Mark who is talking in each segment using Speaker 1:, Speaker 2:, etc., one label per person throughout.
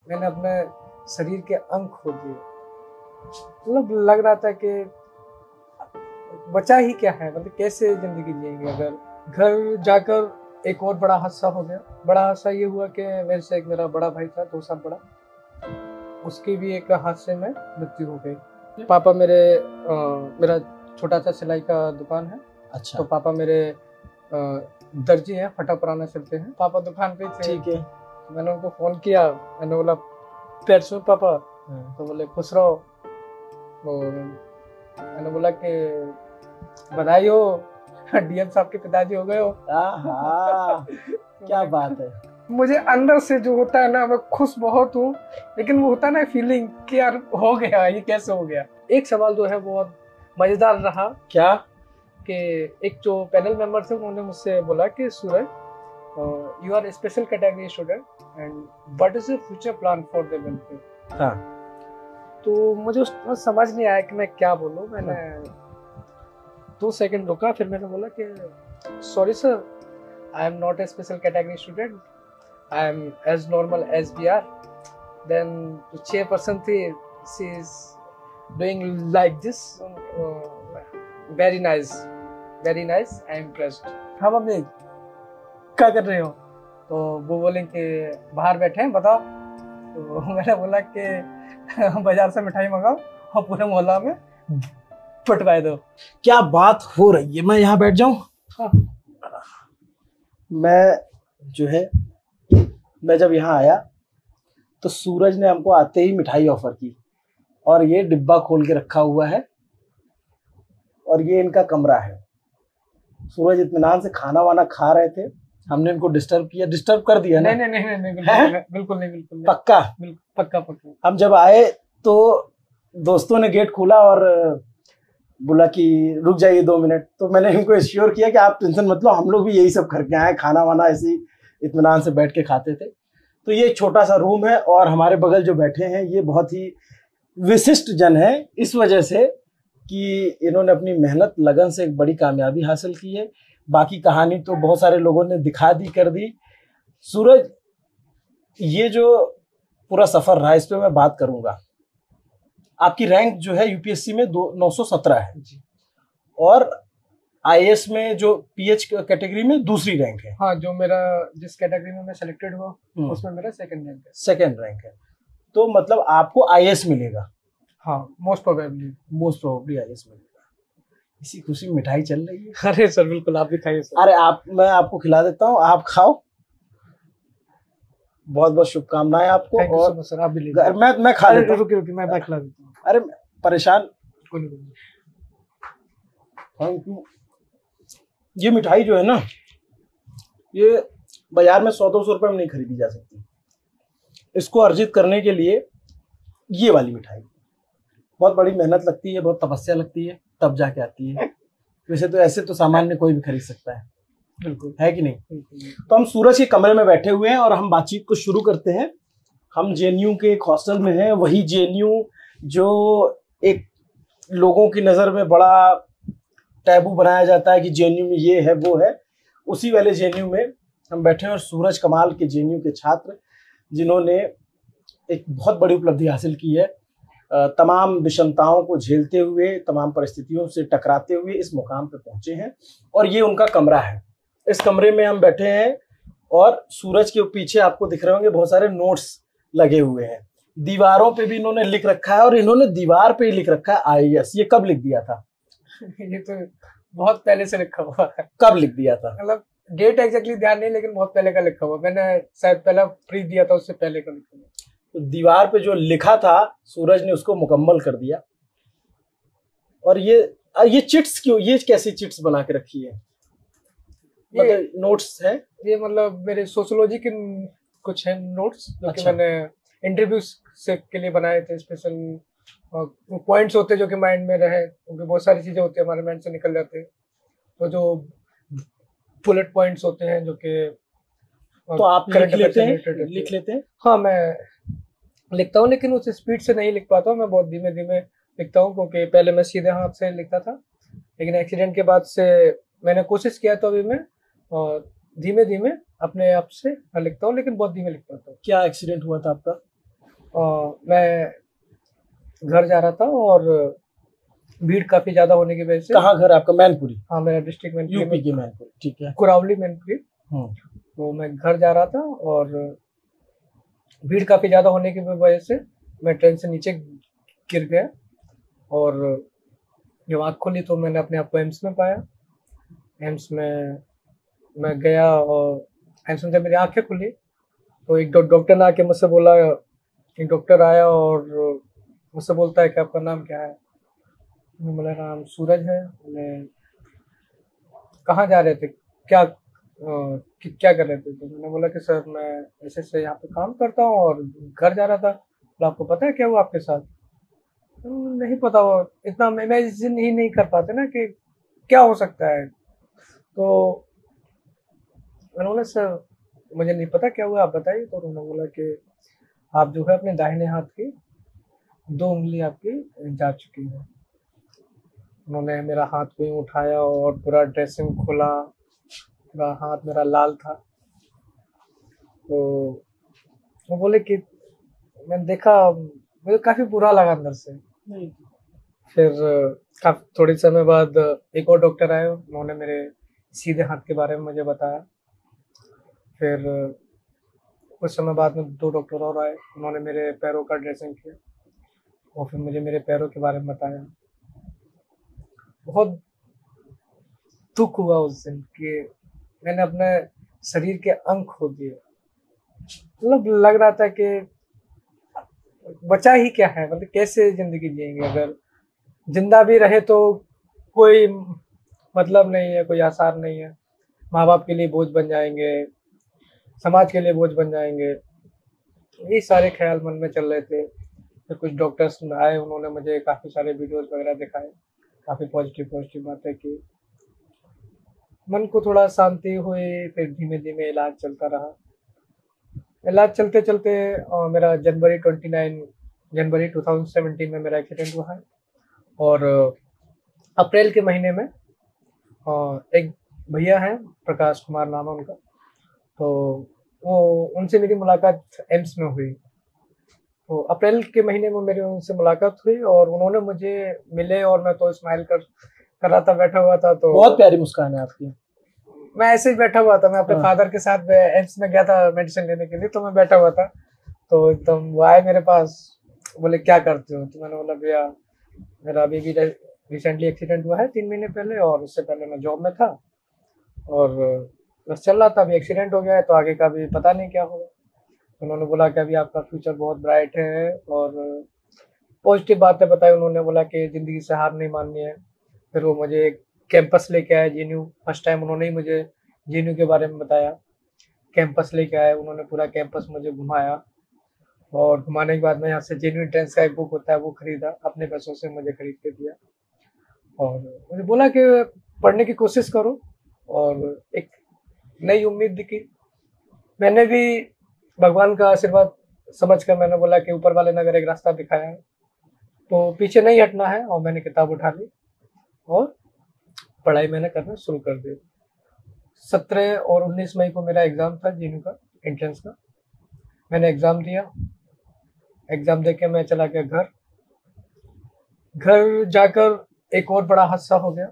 Speaker 1: मैंने अपने शरीर के अंग खो दिए। मतलब लग रहा था कि बचा ही क्या है, मतलब कैसे जिंदगी जिएंगे। अगर घर जाकर एक और बड़ा हादसा हो गया। बड़ा हादसा ये हुआ कि मेरे से एक मेरा बड़ा भाई था, 2 साल बड़ा, उसकी भी एक हादसे में मृत्यु हो गई। पापा मेरा छोटा सा सिलाई का दुकान है।
Speaker 2: अच्छा।
Speaker 1: तो पापा मेरे दर्जी हैं, फटा पुराना चलते हैं। पापा दुकान पे थे।
Speaker 2: ठीक है।
Speaker 1: मैंने उनको फोन किया, मैंने बोला पैर छू पापा। तो बोले खुश रहो। तो मैंने बोला कि बधाई हो, डीएम साहब के पिताजी हो गए हो।
Speaker 2: क्या बात है।
Speaker 1: मुझे अंदर से जो होता है ना, मैं खुश बहुत हूँ, लेकिन वो होता है ना फीलिंग कि यार हो गया, ये कैसे हो गया। एक सवाल जो है बहुत मजेदार रहा।
Speaker 2: क्या?
Speaker 1: कि एक जो पैनल मेंबर थे उन्होंने मुझसे बोला कि Suraj, you are special category student and what is your future plan for the welfare.
Speaker 2: हाँ।
Speaker 1: तो मुझे उस समझ नहीं आया कि मैं क्या बोलूँ। मैंने 2 सेकंड रुका, फिर मैंने बोला कि sorry sir, I am not a special category student, I am as normal as we are. Then जो चेयरपर्सन थी, she is doing like this, very nice, very nice, I am impressed. हाँ mummy, क्या कर रहे हो? तो वो बोले कि बाहर बैठे हैं, बताओ। तो मैंने बोला कि बाजार से मिठाई मंगाओ और पूरे मोहल्ला में पटवाए दो।
Speaker 2: क्या बात हो रही है, मैं यहाँ बैठ जाऊं?
Speaker 1: हाँ।
Speaker 2: मैं जब यहाँ आया तो सूरज ने हमको आते ही मिठाई ऑफर की, और ये डिब्बा खोल के रखा हुआ है, और ये इनका कमरा है। सूरज इत्मीनान से खाना वाना खा रहे थे, हमने इनको डिस्टर्ब कर दिया ना?
Speaker 1: नहीं, बिल्कुल नहीं।
Speaker 2: पक्का?
Speaker 1: पक्का।
Speaker 2: हम जब आए तो दोस्तों ने गेट खोला और बोला कि रुक जाइए 2 मिनट। तो मैंने इनको एश्योर किया कि आप टेंशन मत लो, हम लोग भी यही सब करके आए, खाना वाना ऐसे ही इत्मीनान से बैठ के खाते थे। तो ये छोटा सा रूम है, और हमारे बगल जो बैठे हैं ये बहुत ही विशिष्ट जन है, इस वजह से कि इन्होंने अपनी मेहनत लगन से एक बड़ी कामयाबी हासिल की है। बाकी कहानी तो बहुत सारे लोगों ने दिखा दी, कर दी। सूरज, ये जो पूरा सफर रहा इस पे मैं बात करूंगा। आपकी रैंक जो है यूपीएससी में 917 है जी, और आईएएस में जो पीएच कैटेगरी में दूसरी रैंक है।
Speaker 1: हाँ, जो मेरा जिस कैटेगरी में मैं सिलेक्टेड हुआ उसमें मेरा सेकंड रैंक है।
Speaker 2: तो मतलब आपको आईएएस मिलेगा?
Speaker 1: हाँ, मोस्ट प्रोबेबली
Speaker 2: आईएएस मिलेगा। इसी खुशी में मिठाई चल रही है।
Speaker 1: अरे सर बिल्कुल, आप भी खाइए सर।
Speaker 2: अरे मैं आपको खिला देता हूँ, आप खाओ। बहुत बहुत शुभकामनाएं आपको। और
Speaker 1: सर आप भी लीजिए।
Speaker 2: मैं खा लेता हूँ।
Speaker 1: रुकिए, मैं खिला देता हूँ।
Speaker 2: अरे परेशान।
Speaker 1: Thank you.
Speaker 2: ये मिठाई जो है ना, ये बाजार में 100-200 रुपए में नहीं खरीदी जा सकती। इसको अर्जित करने के लिए ये वाली मिठाई बहुत बड़ी मेहनत लगती है, बहुत तपस्या लगती है, तब जाके आती है। वैसे तो ऐसे तो सामान्य कोई भी खरीद सकता है,
Speaker 1: बिल्कुल
Speaker 2: है कि नहीं? तो हम सूरज के कमरे में बैठे हुए हैं और हम बातचीत को शुरू करते हैं। हम जेएनयू के एक हॉस्टल में हैं, वही जेएनयू जो एक लोगों की नज़र में बड़ा टैबू बनाया जाता है कि जेएनयू में ये है वो है, उसी वाले जेएनयू में हम बैठे हैं। और सूरज कमाल के जेएनयू के छात्र, जिन्होंने एक बहुत बड़ी उपलब्धि हासिल की है, तमाम विषमताओं को झेलते हुए, तमाम परिस्थितियों से टकराते हुए इस मुकाम पर पहुंचे हैं। और ये उनका कमरा है। इस कमरे में हम बैठे हैं और सूरज के पीछे आपको दिख रहे होंगे बहुत सारे नोट्स लगे हुए हैं। दीवारों पे भी इन्होंने लिख रखा है, और इन्होंने दीवार पे ही लिख रखा है आईएएस। ये कब लिख दिया था?
Speaker 1: ये तो बहुत पहले से लिखा हुआ है।
Speaker 2: कब लिख दिया था?
Speaker 1: मतलब डेट एग्जैक्टली ध्यान नहीं, लेकिन बहुत पहले का लिखा हुआ। मैंने शायद पहला फ्री दिया था, उससे पहले का लिखा हुआ।
Speaker 2: तो दीवार पे जो लिखा था सूरज ने उसको मुकम्मल कर दिया। और ये चिट्स क्यों, ये कैसी चिट्स बना के रखी है? मतलब नोट्स है
Speaker 1: ये, मतलब मेरे सोशियोलॉजी के कुछ है नोट्स जो कि मैंने इंटरव्यू से के लिए बनाए थे। स्पेशल पॉइंट्स होते हैं जो कि माइंड में रहे, क्योंकि बहुत सारी चीजें होती है हमारे माइंड से निकल जाते हैं। तो जो बुलेट पॉइंट्स होते हैं जो कि
Speaker 2: तो आप लिख लेते हैं?
Speaker 1: हाँ, मैं लिखता हूँ, लेकिन उस स्पीड से नहीं लिख पाता हूँ। मैं बहुत धीमे धीमे लिखता हूँ, क्योंकि पहले मैं सीधे हाथ से लिखता था, लेकिन एक्सीडेंट के बाद से मैंने कोशिश किया, तो अभी मैं धीमे धीमे अपने आप से लिखता हूँ, लेकिन बहुत धीमे लिख पाता हूँ।
Speaker 2: क्या एक्सीडेंट हुआ था आपका?
Speaker 1: मैं घर जा रहा था और भीड़ काफी ज्यादा होने की वजह से।
Speaker 2: कहाँ घर आपका? मैनपुरी?
Speaker 1: हाँ, मेरा डिस्ट्रिक्ट मैनपुरी,
Speaker 2: यूपी की मैनपुरी, ठीक है।
Speaker 1: कुरावली मैनपुरी। तो मैं घर जा रहा था और भीड़ काफी ज्यादा होने की वजह से मैं ट्रेन से नीचे गिर गया और जब आँख खोली तो मैंने अपने आप को एम्स में पाया। एम्स में मैं गया और एम्स में जब मेरी आंखें खुली तो एक डॉक्टर ने आके मुझसे बोला, एक डॉक्टर आया और मुझसे बोलता है कि आपका नाम क्या है? मेरा नाम सूरज है। मैंने कहाँ जा रहे थे, क्या क्या कर रहे थे? तो मैंने बोला कि सर मैं ऐसे से यहाँ पे काम करता हूँ और घर जा रहा था। तो आपको पता है क्या हुआ आपके साथ? नहीं पता, वो इतना इमेजिन ही नहीं कर पाते ना कि क्या हो सकता है। तो मैंने बोला सर मुझे नहीं पता क्या हुआ, आप बताइए। तो उन्होंने बोला कि आप जो है अपने दाहिने हाथ की 2 उंगली आपकी जा चुकी है। उन्होंने मेरा हाथ को यूँ उठाया और पूरा ड्रेसिंग खोला, पूरा हाथ मेरा लाल था। तो वो बोले कि मैंने देखा, मुझे काफ़ी बुरा लगा अंदर से। फिर काफी थोड़ी समय बाद एक और डॉक्टर आए, उन्होंने मेरे सीधे हाथ के बारे में मुझे बताया। फिर कुछ समय बाद में 2 डॉक्टर और आए, उन्होंने मेरे पैरों का ड्रेसिंग किया और फिर मुझे मेरे पैरों के बारे में बताया। बहुत दुख हुआ उस दिन कि मैंने अपने शरीर के अंग खो दिए। मतलब लग रहा था कि बचा ही क्या है, मतलब कैसे जिंदगी जिएंगे, अगर जिंदा भी रहे तो कोई मतलब नहीं है, कोई आसार नहीं है। माँ बाप के लिए बोझ बन जाएंगे, समाज के लिए बोझ बन जाएंगे, ये सारे ख्याल मन में चल रहे थे। फिर कुछ डॉक्टर्स आए, उन्होंने मुझे काफ़ी सारे वीडियोस वगैरह दिखाए, काफ़ी पॉजिटिव बातें की, मन को थोड़ा शांति हुई। फिर धीमे धीमे इलाज चलता रहा। इलाज चलते चलते मेरा जनवरी 2017 में मेरा एक्सीडेंट हुआ है और अप्रैल के महीने में एक भैया हैं, प्रकाश कुमार नाम है उनका, तो वो उनसे मेरी मुलाकात एम्स में हुई। तो अप्रैल के महीने में मेरी उनसे मुलाकात हुई और उन्होंने मुझे मिले और मैं तो स्माइल कर रहा था, बैठा हुआ था। तो
Speaker 2: बहुत प्यारी मुस्कान है आपकी।
Speaker 1: मैं ऐसे ही बैठा हुआ था, मैं अपने फादर के साथ एम्स में गया था मेडिसिन लेने के लिए, तो मैं बैठा हुआ था। तो एकदम वो आए मेरे पास, बोले क्या करते हो? तो मैंने बोला भैया मेरा अभी भी रिसेंटली एक्सीडेंट हुआ है 3 महीने पहले, और उससे पहले मैं जॉब में था और बस चल रहा था। अभी एक्सीडेंट हो गया है तो आगे का भी पता नहीं क्या होगा। उन्होंने बोला कि अभी आपका फ्यूचर बहुत ब्राइट है और पॉजिटिव बातें बताई। उन्होंने बोला कि ज़िंदगी से हार नहीं माननी है। फिर वो मुझे कैंपस लेके आए JNU, फर्स्ट टाइम उन्होंने ही मुझे JNU के बारे में बताया। कैंपस लेके आए, उन्होंने पूरा कैंपस मुझे घुमाया और घुमाने के बाद मैं यहाँ से JNU एंट्रेंस का एक बुक होता है वो खरीदा, अपने पैसों से मुझे खरीद के दिया और मुझे बोला कि पढ़ने की कोशिश करो और एक नई उम्मीद दिखी। मैंने भी भगवान का आशीर्वाद समझकर मैंने बोला कि ऊपर वाले ने अगर एक रास्ता दिखाया है तो पीछे नहीं हटना है, और मैंने किताब उठा ली और पढ़ाई मैंने करना शुरू कर दी। 17 और 19 मई को मेरा एग्ज़ाम था JNU का, एंट्रेंस का। मैंने एग्ज़ाम दिया, एग्ज़ाम दे के मैं चला गया घर जाकर एक और बड़ा हादसा हो गया।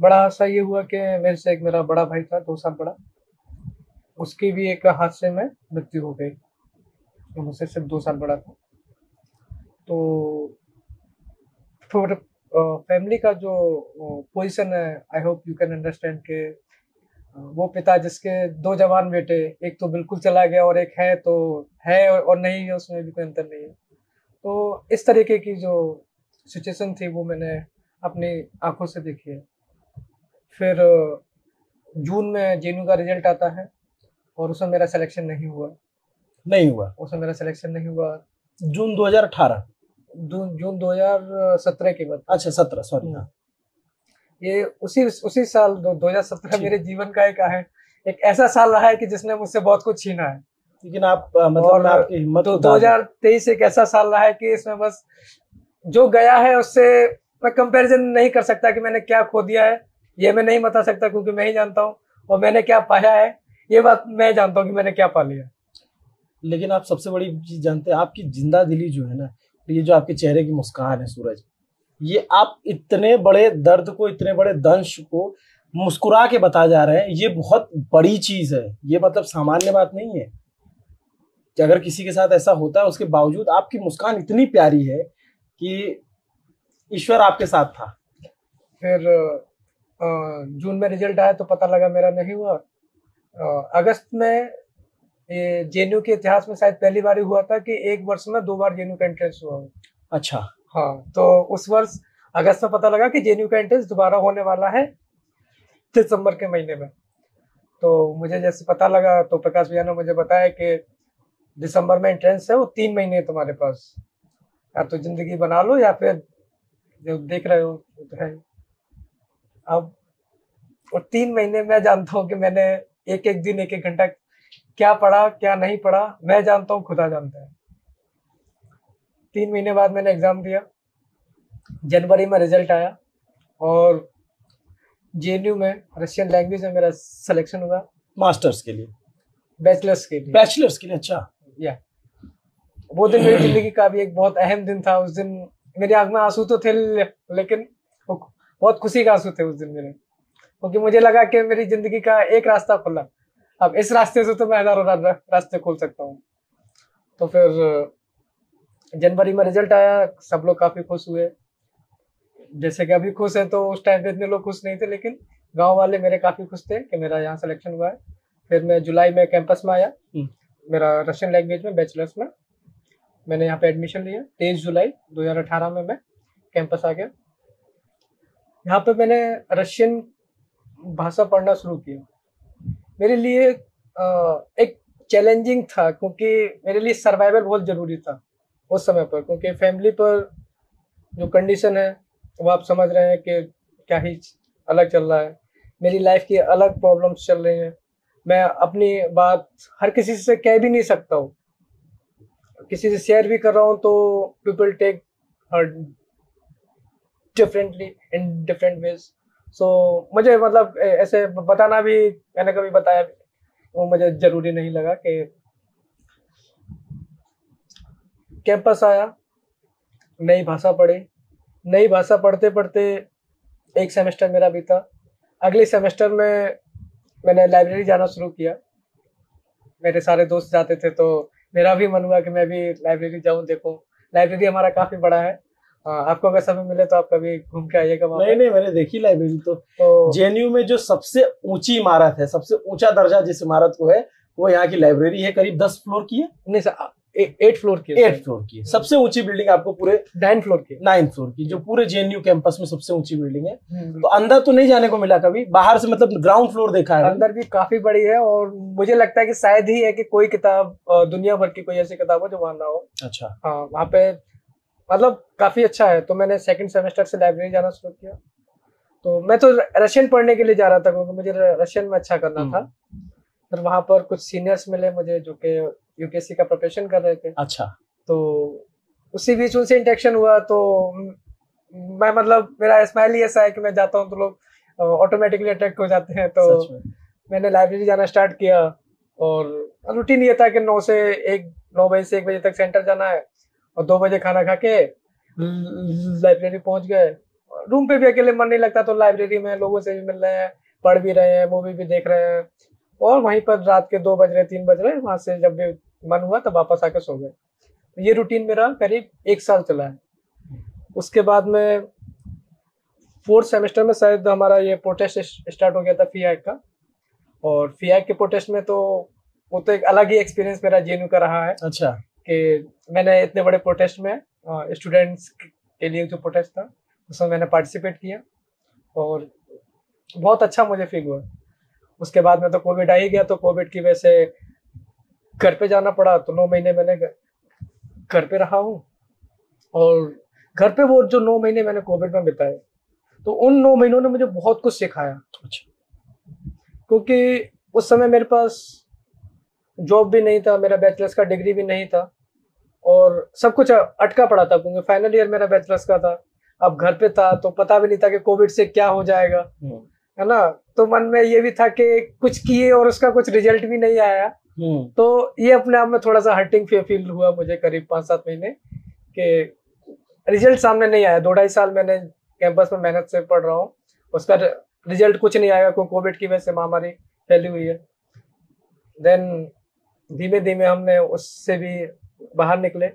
Speaker 1: बड़ा हादसा ये हुआ कि मेरे से एक मेरा बड़ा भाई था, 2 साल बड़ा, उसकी भी एक हादसे में मृत्यु हो गई। तो मुझसे सिर्फ 2 साल बड़ा था। तो फिर फैमिली का जो पोजीशन है, I hope you can understand के वो पिता जिसके 2 जवान बेटे, एक तो बिल्कुल चला गया और एक है तो है और नहीं है, उसमें भी कोई अंतर नहीं है। तो इस तरीके की जो सिचुएशन थी वो मैंने अपनी आंखों से देखी है। फिर जून में JNU का रिजल्ट आता है और उसमें मेरा सिलेक्शन नहीं हुआ। उसमें मेरा सिलेक्शन नहीं हुआ।
Speaker 2: जून 2018?
Speaker 1: जून 2017 की बात।
Speaker 2: अच्छा 17, सॉरी। हाँ,
Speaker 1: ये उसी साल 2017 मेरे जीवन का एक ऐसा साल रहा है कि जिसने मुझसे बहुत कुछ छीना है।
Speaker 2: लेकिन आप मतलब मैं आपकी हिम्मत
Speaker 1: तो 2023 एक ऐसा साल रहा है कि इसमें बस जो गया है उससे मैं कंपैरिजन नहीं कर सकता कि मैंने क्या खो दिया है, ये मैं नहीं बता सकता क्योंकि मैं ही जानता हूँ, और मैंने क्या पाया है ये बात मैं जानता हूँ कि मैंने क्या पा लिया।
Speaker 2: लेकिन आप सबसे बड़ी चीज जानते हैं, आपकी जिंदा दिली जो है ना, ये जो आपके चेहरे की मुस्कान है सूरज, ये आप इतने बड़े दर्द को, इतने बड़े दंश को मुस्कुरा के बता जा रहे हैं, ये बहुत बड़ी चीज है। ये मतलब सामान्य बात नहीं है कि अगर किसी के साथ ऐसा होता है, उसके बावजूद आपकी मुस्कान इतनी प्यारी है कि ईश्वर आपके साथ था।
Speaker 1: फिर जून में रिजल्ट आया तो पता लगा मेरा नहीं हुआ। अगस्त में ये जेएनयू के इतिहास में शायद पहली बार ही हुआ था कि एक वर्ष में 2 बार जेएनयू का एंट्रेंस हुआ।
Speaker 2: अच्छा।
Speaker 1: हाँ, तो उस वर्ष अगस्त में पता लगा कि जेएनयू का एंट्रेंस दोबारा होने वाला है दिसंबर के महीने में। तो मुझे जैसे पता लगा तो प्रकाश भैया ने मुझे बताया कि दिसंबर में एंट्रेंस है, वो 3 महीने तुम्हारे पास, या तो जिंदगी बना लो या फिर जो देख रहे हो तो है। अब और 3 महीने मैं जानता हूँ कि मैंने एक एक दिन, एक एक घंटा क्या पढ़ा क्या नहीं पढ़ा, मैं जानता हूँ, खुदा जानता है। 3 महीने बाद मैंने एग्जाम दिया, जनवरी में रिजल्ट आया और जेएनयू में रशियन लैंग्वेज में मेरा सिलेक्शन हुआ।
Speaker 2: मास्टर्स के लिए?
Speaker 1: बैचलर्स के लिए।
Speaker 2: बैचलर्स के लिए, अच्छा।
Speaker 1: या वो दिन मेरी जिंदगी का भी एक बहुत अहम दिन था। उस दिन मेरी आंख में आंसू तो थे, लेकिन बहुत खुशी के आंसू थे उस दिन मेरे, क्योंकि मुझे लगा कि मेरी जिंदगी का एक रास्ता खुला। अब इस रास्ते से तो मैं हजारों रास्ते खोल सकता हूँ। तो फिर जनवरी में रिजल्ट आया, सब लोग काफी खुश हुए, जैसे कि अभी खुश है। तो उस टाइम पे इतने लोग खुश नहीं थे, लेकिन गांव वाले मेरे काफी खुश थे कि मेरा यहाँ सिलेक्शन हुआ है। फिर मैं जुलाई में कैंपस में आया, मेरा रशियन लैंग्वेज में बैचलर्स में मैंने यहाँ पे एडमिशन लिया। 23 जुलाई 2018 में मैं कैंपस आ गया। यहाँ पे मैंने रशियन भाषा पढ़ना शुरू किया। मेरे लिए एक चैलेंजिंग था, क्योंकि मेरे लिए सर्वाइवल बहुत ज़रूरी था उस समय पर, क्योंकि फैमिली पर जो कंडीशन है वो आप समझ रहे हैं कि क्या ही अलग चल रहा है। मेरी लाइफ की अलग प्रॉब्लम्स चल रही हैं। मैं अपनी बात हर किसी से कह भी नहीं सकता हूँ, किसी से शेयर भी कर रहा हूँ तो people take differently in different ways. So मुझे मतलब ऐसे बताना भी, मैंने कभी बताया वो मुझे जरूरी नहीं लगा। कि कैंपस आया, नई भाषा पढ़ी, नई भाषा पढ़ते पढ़ते एक सेमेस्टर मेरा बीता। अगले सेमेस्टर में मैंने लाइब्रेरी जाना शुरू किया। मेरे सारे दोस्त जाते थे तो मेरा भी मन हुआ कि मैं भी लाइब्रेरी जाऊं, देखूं। लाइब्रेरी हमारा काफी बड़ा है, आपको अगर समय मिले तो आप कभी घूम के आइएगा वहाँ पे।
Speaker 2: नहीं, मैंने देखी लाइब्रेरी तो जेएनयू में जो सबसे ऊंची इमारत है, सबसे ऊंचा दर्जा जिस इमारत को है, वो यहाँ की लाइब्रेरी है। करीब 10 फ्लोर की है।
Speaker 1: नहीं सर, 8 फ्लोर की है।
Speaker 2: 8 फ्लोर की है। सबसे ऊंची बिल्डिंग आपको पूरे
Speaker 1: 9 फ्लोर की।
Speaker 2: 9 फ्लोर की, जो पूरे जेएनयू कैंपस में सबसे ऊंची बिल्डिंग है। तो अंदर तो नहीं जाने को मिला कभी, बाहर से मतलब ग्राउंड फ्लोर देखा है।
Speaker 1: अंदर भी काफी बड़ी है, और मुझे लगता है कि शायद ही है कि कोई किताब दुनिया भर की कोई ऐसी किताब हो जो वहां ना हो।
Speaker 2: अच्छा।
Speaker 1: हाँ, वहाँ पे मतलब काफी अच्छा है। तो मैंने सेकंड सेमेस्टर से लाइब्रेरी जाना शुरू किया। तो मैं तो रशियन पढ़ने के लिए जा रहा था, क्योंकि मुझे रशियन में अच्छा करना था। फिर वहां पर कुछ सीनियर्स मिले मुझे जो कि यूपीएससी का प्रिपरेशन कर रहे थे।
Speaker 2: अच्छा।
Speaker 1: तो उसी बीच उनसे इंटरेक्शन हुआ। तो मैं मतलब मेरा स्माइल ही ऐसा है कि मैं जाता हूँ तो लोग ऑटोमेटिकली अट्रैक्ट हो जाते हैं। तो मैंने लाइब्रेरी जाना स्टार्ट किया, और रूटीन ये था कि 9 बजे से 1 बजे तक सेंटर जाना है, और 2 बजे खाना खा के लाइब्रेरी पहुंच गए। रूम पे भी अकेले मन नहीं लगता, तो लाइब्रेरी में लोगों से भी मिल रहे हैं, पढ़ भी रहे हैं, मूवी भी देख रहे हैं, और वहीं पर रात के 2 बज रहे 3 बज रहे, वहां से जब भी मन हुआ तब वापस आके सो गए। तो ये रूटीन मेरा करीब 1 साल चला है। उसके बाद में 4th सेमेस्टर में शायद हमारा ये प्रोटेस्ट स्टार्ट हो गया था FIAC का, और FIAC के प्रोटेस्ट में तो वो तो एक अलग ही एक्सपीरियंस मेरा जेएनयू का रहा है।
Speaker 2: अच्छा।
Speaker 1: कि मैंने इतने बड़े प्रोटेस्ट में स्टूडेंट्स के लिए जो प्रोटेस्ट था उसमें मैंने पार्टिसिपेट किया, और बहुत अच्छा मुझे फील हुआ। उसके बाद में तो कोविड आ ही गया, तो कोविड की वजह से घर पे जाना पड़ा। तो 9 महीने मैंने घर पे रहा हूँ, और घर पे वो जो 9 महीने मैंने कोविड में बिताए, तो उन 9 महीनों ने मुझे बहुत कुछ सिखाया।
Speaker 2: अच्छा।
Speaker 1: क्योंकि उस समय मेरे पास जॉब भी नहीं था, मेरा बैचलर्स का डिग्री भी नहीं था, और सब कुछ अटका पड़ा था, क्योंकि फाइनल ईयर मेरा बैचलर्स का था। अब घर पे था तो पता भी नहीं था कि कोविड से क्या हो जाएगा, है ना। तो मन में ये भी था कि कुछ किए और उसका कुछ रिजल्ट भी नहीं आया, तो ये अपने आप में थोड़ा सा हर्टिंग फील हुआ मुझे करीब 5-7 महीने के रिजल्ट सामने नहीं आया। 2-2.5 साल मैंने कैंपस में मेहनत से पढ़ रहा हूँ, उसका रिजल्ट कुछ नहीं आएगा क्योंकि कोविड की वजह से महामारी फैली हुई है। देन धीमे धीमे हमने उससे भी बाहर निकले,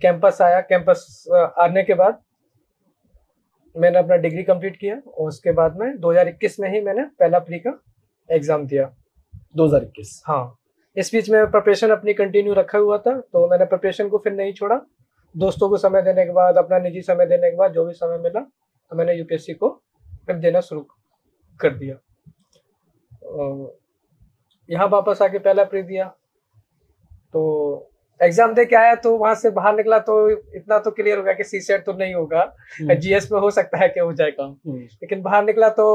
Speaker 1: कैंपस आया। कैंपस आने के बाद मैंने अपना डिग्री कंप्लीट किया और उसके बाद में 2021 में ही मैंने पहला प्री का एग्जाम दिया।
Speaker 2: 2021?
Speaker 1: हाँ, इस बीच में प्रिपरेशन अपनी कंटिन्यू रखा हुआ था, तो मैंने प्रिपरेशन को फिर नहीं छोड़ा। दोस्तों को समय देने के बाद, अपना निजी समय देने के बाद जो भी समय मिला तो मैंने यूपीएससी को फिर देना शुरू कर दिया। यहाँ वापस आके पहला प्री दिया, तो एग्जाम दे के आया, तो वहां से बाहर निकला तो इतना तो क्लियर हो गया कि सीसेट तो नहीं होगा, जीएस में हो सकता है कि हो जाएगा। लेकिन बाहर निकला तो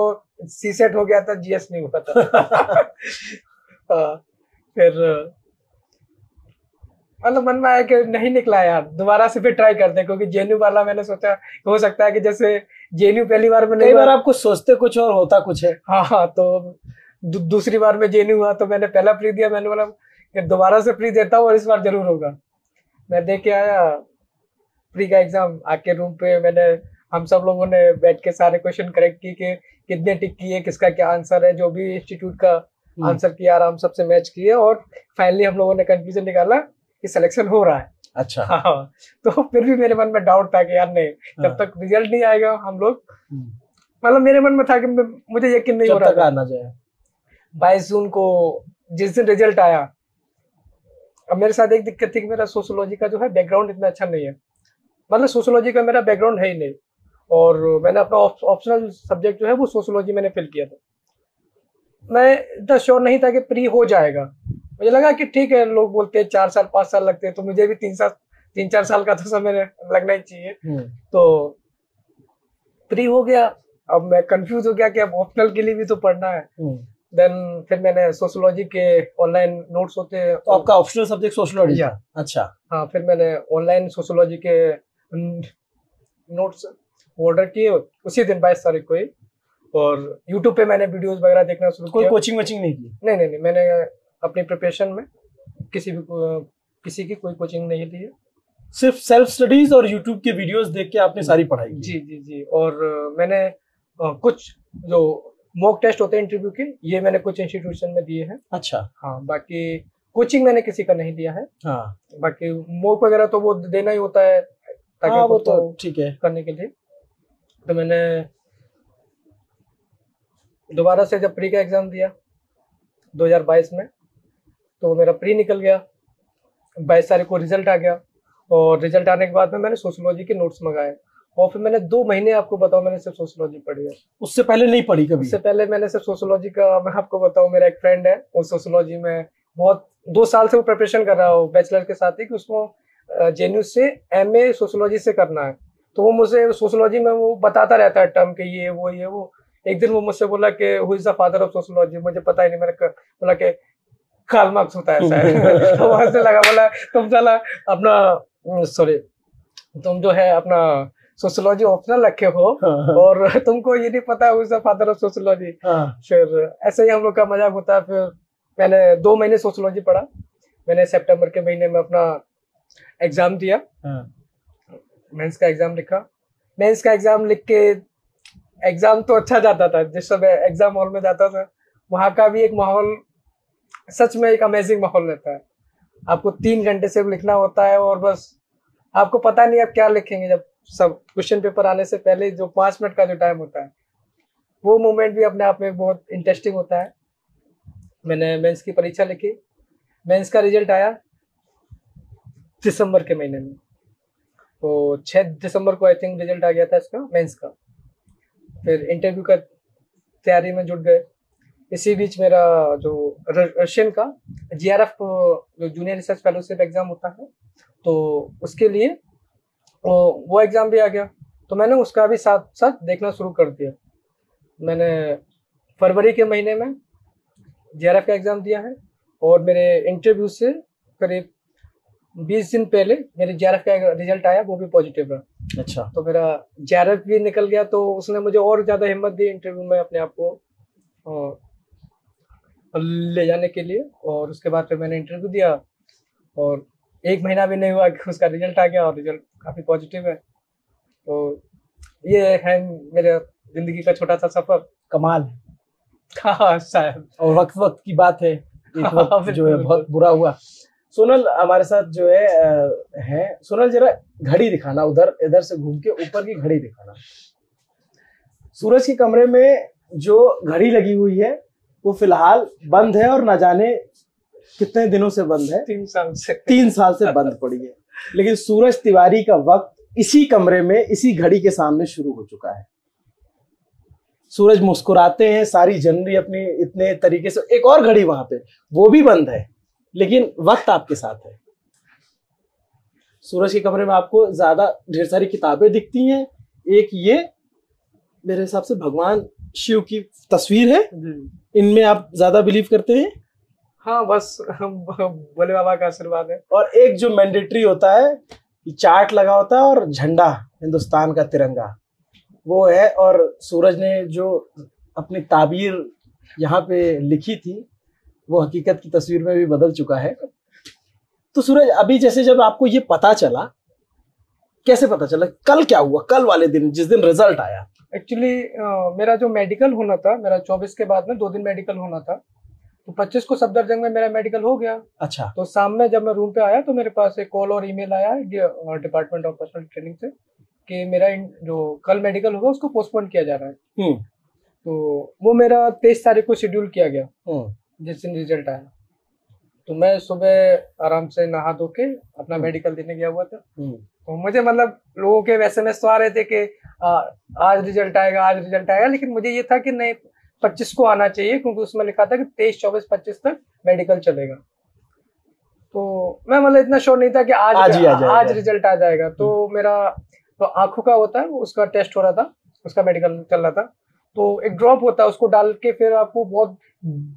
Speaker 1: सीसेट हो गया था, जीएस नहीं हुआ था। फिर मतलब मन में आया कि नहीं निकला यार, दोबारा से फिर ट्राई करते हैं, क्योंकि जेएनयू वाला मैंने सोचा हो सकता है कि जैसे जेएनयू पहली बार में नहीं,
Speaker 2: कई बार आपको सोचते कुछ और होता कुछ है।
Speaker 1: हाँ, तो दूसरी बार में जेएनयू हुआ तो मैंने पहला प्री दिया। मैंने बोला कि दोबारा से प्री देता हूँ और इस बार जरूर होगा। मैं दे के आया प्री का एग्जाम, आके रूम पे हम सब लोगों ने बैठ के सारे क्वेश्चन करेक्ट किए कि कितने टिक किए, किसका क्या आंसर है, जो भी इंस्टीट्यूट का आंसर किया आराम सबसे मैच किए, और फाइनली हम लोगों ने कंक्लूजन निकाला कि सिलेक्शन हो रहा है।
Speaker 2: अच्छा।
Speaker 1: हाँ, तो फिर भी मेरे मन में डाउट था कि यार नहीं, जब तक रिजल्ट नहीं आएगा हम लोग, मतलब मेरे मन में था कि मुझे यकीन नहीं हो रहा था। 22 जून को जिस दिन रिजल्ट आया, अब मेरे साथ एक दिक्कत थी कि मेरा सोशियोलॉजी का जो है बैकग्राउंड इतना अच्छा नहीं है, मतलब सोशियोलॉजी का मेरा बैकग्राउंड है ही नहीं, और मैंने अपना ऑप्शनल सब्जेक्ट जो है वो सोशियोलॉजी मैंने फिल किया था। मैं इतना श्योर नहीं था कि प्री हो जाएगा। मुझे लगा कि ठीक है, लोग बोलते हैं 4 साल 5 साल लगते हैं, तो मुझे भी 3-4 साल का तो समय लगना ही चाहिए। तो प्री हो गया। अब मैं कंफ्यूज हो गया कि अब ऑप्शनल के लिए भी तो पढ़ना है। देन फिर मैंने सोशियोलॉजी के ऑनलाइन नोट्स होते हैं।
Speaker 2: तो आपका ऑप्शनल सब्जेक्ट सोशियोलॉजी था? अच्छा।
Speaker 1: हाँ, फिर मैंने ऑनलाइन सोशियोलॉजी के नोट्स ऑर्डर किए उसी दिन 22 तारीख को ही, और यूट्यूब पे मैंने वीडियोस वगैरह देखना शुरू किया।
Speaker 2: कोई कोचिंग वचिंग नहीं की?
Speaker 1: नहीं, मैंने अपनी प्रिपरेशन में किसी की कोई कोचिंग नहीं ली है,
Speaker 2: सिर्फ सेल्फ स्टडीज और यूट्यूब के वीडियोस देख के आपने सारी पढ़ाई की?
Speaker 1: जी। और मैंने कुछ जो मॉक टेस्ट होते हैं इंटरव्यू के, ये मैंने कुछ इंस्टीट्यूशन में दिए हैं।
Speaker 2: अच्छा।
Speaker 1: हाँ, बाकी कोचिंग मैंने किसी का नहीं दिया है।
Speaker 2: हाँ,
Speaker 1: बाकी मॉक वगैरह तो वो देना ही होता है ताकि
Speaker 2: हाँ, वो तो ठीक है
Speaker 1: करने के लिए। तो मैंने दोबारा से जब प्री का एग्जाम दिया 2022 में, तो मेरा प्री निकल गया। 22 तारीख को रिजल्ट आ गया, और रिजल्ट आने के बाद में मैंने सोशियोलॉजी के नोट्स मंगाए, और फिर मैंने 2 महीने, आपको बताऊं, मैंने सिर्फ सोशियोलॉजी पढ़ी है।
Speaker 2: उससे पहले नहीं पढ़ी कभी?
Speaker 1: उससे पहले मैंने सिर्फ सोशियोलॉजी का, मैं आपको बताऊं, मेरा एक फ्रेंड है, वो सोशियोलॉजी में बहुत 2 साल से वो प्रिपरेशन कर रहा हो बैचलर के साथ ही, कि उसको जेएनयू से एमए सोशियोलॉजी से करना है। तो वो मुझे सोशियोलॉजी में वो बताता रहता है टर्म के ये वो। एक दिन वो मुझसे बोला कि who is the father of sociology, मुझे पता ही नहीं। मैंने बोला कि कार्ल मार्क्स होता है ऐसा। तो वहां से लगा, बोला तुम साला अपना तुम जो है अपना सोशियोलॉजी ऑप्शनल रखे हो और तुमको ये नहीं पता who is the father of sociology. फिर ऐसे ही हम लोग का मजाक होता है। फिर मैंने 2 महीने सोशियोलॉजी पढ़ा। मैंने सितंबर के महीने में अपना एग्जाम दिया, मेंस का एग्जाम लिखा। मेंस का एग्जाम लिख के एग्जाम तो अच्छा जाता था। जिस समय एग्जाम हॉल में जाता था, वहाँ का भी एक माहौल, सच में एक अमेजिंग माहौल रहता है। आपको 3 घंटे से लिखना होता है, और बस आपको पता नहीं आप क्या लिखेंगे। जब सब क्वेश्चन पेपर आने से पहले जो 5 मिनट का जो टाइम होता है, वो मोमेंट भी अपने आप में बहुत इंटरेस्टिंग होता है। मैंने मेंस की परीक्षा लिखी। मेंस का रिजल्ट आया दिसंबर के महीने में, तो 6 दिसंबर को आई थिंक रिजल्ट आ गया था इसका, मेंस का। फिर इंटरव्यू का तैयारी में जुट गए। इसी बीच मेरा जो रशियन का जीआरएफ जो जूनियर रिसर्च फेलोशिप एग्जाम होता है, तो उसके लिए वो एग्जाम भी आ गया। तो मैंने उसका भी साथ साथ देखना शुरू कर दिया। मैंने फरवरी के महीने में जीआरएफ का एग्जाम दिया है, और मेरे इंटरव्यू से करीब 20 दिन पहले मेरे जीआरएफ का रिजल्ट आया, वो भी पॉजिटिव रहा।
Speaker 2: अच्छा।
Speaker 1: तो मेरा जीआरएफ भी निकल गया, तो उसने मुझे और ज़्यादा हिम्मत दी इंटरव्यू में अपने आप को ले जाने के लिए। और उसके बाद फिर मैंने इंटरव्यू दिया और 1 महीना भी नहीं हुआ कि उसका रिजल्ट आ गया और रिजल्ट काफ़ी पॉजिटिव है। तो ये है मेरे ज़िंदगी का छोटा सा सफ़र।
Speaker 2: कमाल।
Speaker 1: हाँ शायद।
Speaker 2: और वक्त वक्त की बात है, एक
Speaker 1: हाँ,
Speaker 2: वक्त जो है
Speaker 1: बिल्कुल,
Speaker 2: बहुत बुरा हुआ। सोनल हमारे साथ जो है सोनल जरा घड़ी दिखाना, उधर इधर से घूम के ऊपर की घड़ी दिखाना। सूरज के कमरे में जो घड़ी लगी हुई है वो फिलहाल बंद है और न जाने कितने दिनों से बंद है।
Speaker 1: 3 साल से।
Speaker 2: 3 साल से बंद पड़ी है, लेकिन सूरज तिवारी का वक्त इसी कमरे में इसी घड़ी के सामने शुरू हो चुका है। सूरज मुस्कुराते हैं, सारी जनवरी अपनी इतने तरीके से, एक और घड़ी वहां पे वो भी बंद है, लेकिन वक्त आपके साथ है। सूरज के कमरे में आपको ज्यादा ढेर सारी किताबें दिखती हैं। एक ये मेरे हिसाब से भगवान शिव की तस्वीर है, इनमें आप ज्यादा बिलीव करते हैं?
Speaker 1: हाँ बस हम भोले बाबा का आशीर्वाद है।
Speaker 2: और एक जो मैंडेटरी होता है कि चार्ट लगा होता है और झंडा हिंदुस्तान का तिरंगा वो है। और सूरज ने जो अपनी ताबीर यहाँ पे लिखी थी वो हकीकत की तस्वीर में भी बदल चुका है। तो सूरज अभी जैसे जब आपको ये पता चला, कैसे पता चला, कल क्या हुआ, कल वाले दिन जिस दिन रिजल्ट आया?
Speaker 1: एक्चुअली मेरा जो मेडिकल होना था, मेरा 24 के बाद में 2 दिन मेडिकल होना था, तो 25 को सफदरजंग में मेरा मेडिकल हो गया।
Speaker 2: अच्छा।
Speaker 1: तो शाम में जब मैं रूम पे आया तो मेरे पास एक कॉल और ईमेल आया डिपार्टमेंट ऑफ पर्सनल ट्रेनिंग से कि मेरा जो कल मेडिकल होगा उसको पोस्टपोन किया जा रहा है। तो वो मेरा 23 तारीख को शेड्यूल किया गया जिस दिन रिजल्ट आया। तो मैं सुबह आराम से नहा धो के अपना मेडिकल देने गया हुआ था। तो मुझे मतलब लोगों के SMS तो आ रहे थे कि आज रिजल्ट आएगा, आज रिजल्ट आएगा, लेकिन मुझे ये था कि नहीं 25 को आना चाहिए क्योंकि उसमें लिखा था कि 23, 24, 25 तक मेडिकल चलेगा। तो मैं मतलब इतना श्योर नहीं था कि आज रिजल्ट आ जाएगा। तो मेरा तो आंखों का होता है उसका टेस्ट हो रहा था, उसका मेडिकल चल रहा था। तो एक ड्रॉप होता है, उसको डाल के फिर आपको बहुत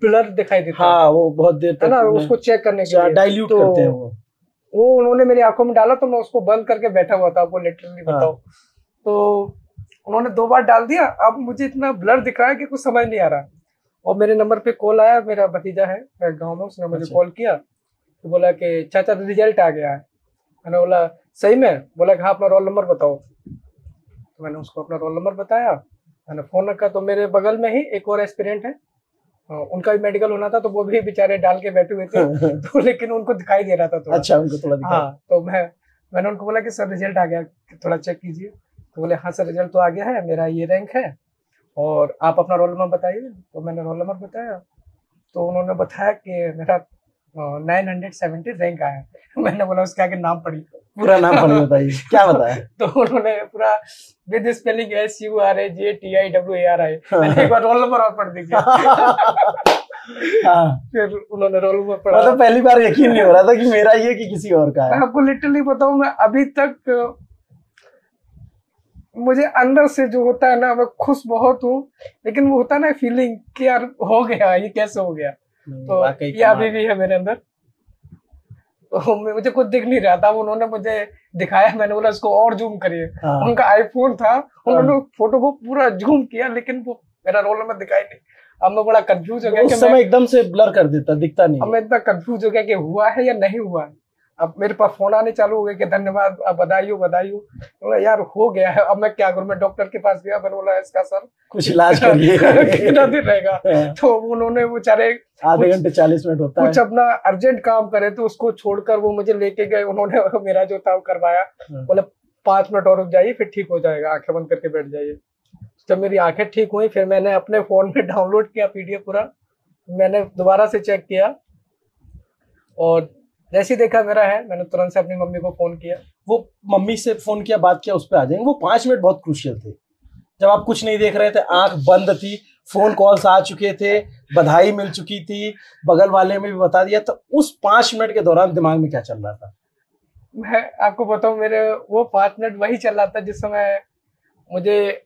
Speaker 1: ब्लर दिखाई देता है।
Speaker 2: हाँ, वो बहुत देर तक
Speaker 1: है ना, उसको चेक करने के लिए
Speaker 2: डाइल्यूट
Speaker 1: तो
Speaker 2: करते हैं
Speaker 1: वो उन्होंने मेरी आंखों में डाला तो मैं उसको बंद करके बैठा हुआ था, आपको लिटरली बताओ। तो उन्होंने 2 बार डाल दिया। अब मुझे इतना ब्लर दिख रहा है कि कुछ समझ नहीं आ रहा। और मेरे नंबर पे कॉल आया, मेरा भतीजा है गाँव में, उसने मुझे कॉल किया तो बोला कि चाचा रिजल्ट आ गया है। मैंने बोला सही में? बोला कि हाँ अपना रोल नंबर बताओ। तो मैंने उसको अपना रोल नंबर बताया, मैंने फोन रखा। तो मेरे बगल में ही एक और एस्पिरेंट है, उनका भी मेडिकल होना था, तो वो भी बेचारे डाल के बैठे हुए थे तो लेकिन उनको दिखाई दे रहा था थोड़ा।
Speaker 2: अच्छा, उनको थोड़ा दिखाई।
Speaker 1: हाँ, तो मैंने उनको बोला कि सर रिजल्ट आ गया, थोड़ा चेक कीजिए। तो बोले हाँ सर रिजल्ट तो आ गया है, मेरा ये रैंक है और आप अपना रोल नंबर बताइए। तो मैंने रोल नंबर बताया तो उन्होंने बताया कि मेरा 970 रैंक आया है। मैंने बोला उसके आगे नाम पढ़ी,
Speaker 2: पूरा नाम पढ़ी, बताइए क्या बताया?
Speaker 1: तो उन्होंने पूरा विद स्पेलिंग SURAJTIWARI, मैंने एक बार रोल नंबर और पढ़ दीजिए। फिर उन्होंने रोल नंबर पढ़ा।
Speaker 2: मतलब पहली बार यकीन नहीं हो रहा था कि मेरा ये कि किसी और का है।
Speaker 1: मैं आपको लिटरली बताऊं, मैं अभी तक मुझे अंदर से जो होता है ना, मैं खुश बहुत हूँ, लेकिन वो होता है ना फीलिंग कि यार हो गया, ये कैसे हो गया। तो ये अभी भी है मेरे अंदर। तो मुझे कुछ दिख नहीं रहा था, उन्होंने मुझे दिखाया, मैंने बोला इसको और जूम करिए। उनका आईफोन था, उन्होंने फोटो को पूरा जूम किया, लेकिन वो मेरा रोल नंबर दिखाई नहीं। अब मैं बड़ा कंफ्यूज हो गया
Speaker 2: उस समय एकदम से ब्लर कर देता, दिखता नहीं।
Speaker 1: अब मैं इतना कंफ्यूज हो गया कि हुआ है या नहीं हुआ है। अब मेरे पास फोन आने चालू हो गए कि धन्यवाद, अब बधाई हो। यार हो गया है, अब मैं क्या करूं। मैं डॉक्टर के पास गया, मैंने बोला इसका सर
Speaker 2: कुछ इलाज करिए।
Speaker 1: कितना दिन रहेगा? तो उन्होंने बेचारे
Speaker 2: आधे घंटे 40 मिनट होता है,
Speaker 1: कुछ अपना अर्जेंट काम करे तो उसको छोड़कर वो मुझे लेके गए। उन्होंने मेरा जो था वो करवाया, बोले 5 मिनट और रुक जाइए फिर ठीक हो जाएगा, आंखें बंद करके बैठ जाइए। जब मेरी आंखें ठीक हुई फिर मैंने अपने फोन में डाउनलोड किया PDF पूरा, मैंने दोबारा से चेक किया और जैसे ही देखा मेरा है, मैंने तुरंत से अपनी मम्मी को फोन किया।
Speaker 2: वो मम्मी से फोन किया, बात किया, उस पर आ जाएंगे। वो 5 मिनट बहुत क्रूशियल थे, जब आप कुछ नहीं देख रहे थे, आंख बंद थी, फोन कॉल्स आ चुके थे, बधाई मिल चुकी थी, बगल वाले में भी बता दिया। तो उस 5 मिनट के दौरान दिमाग में क्या चल रहा था?
Speaker 1: मैं आपको बताऊं, मेरे वो 5 मिनट वही चल रहा था जिस समय मुझे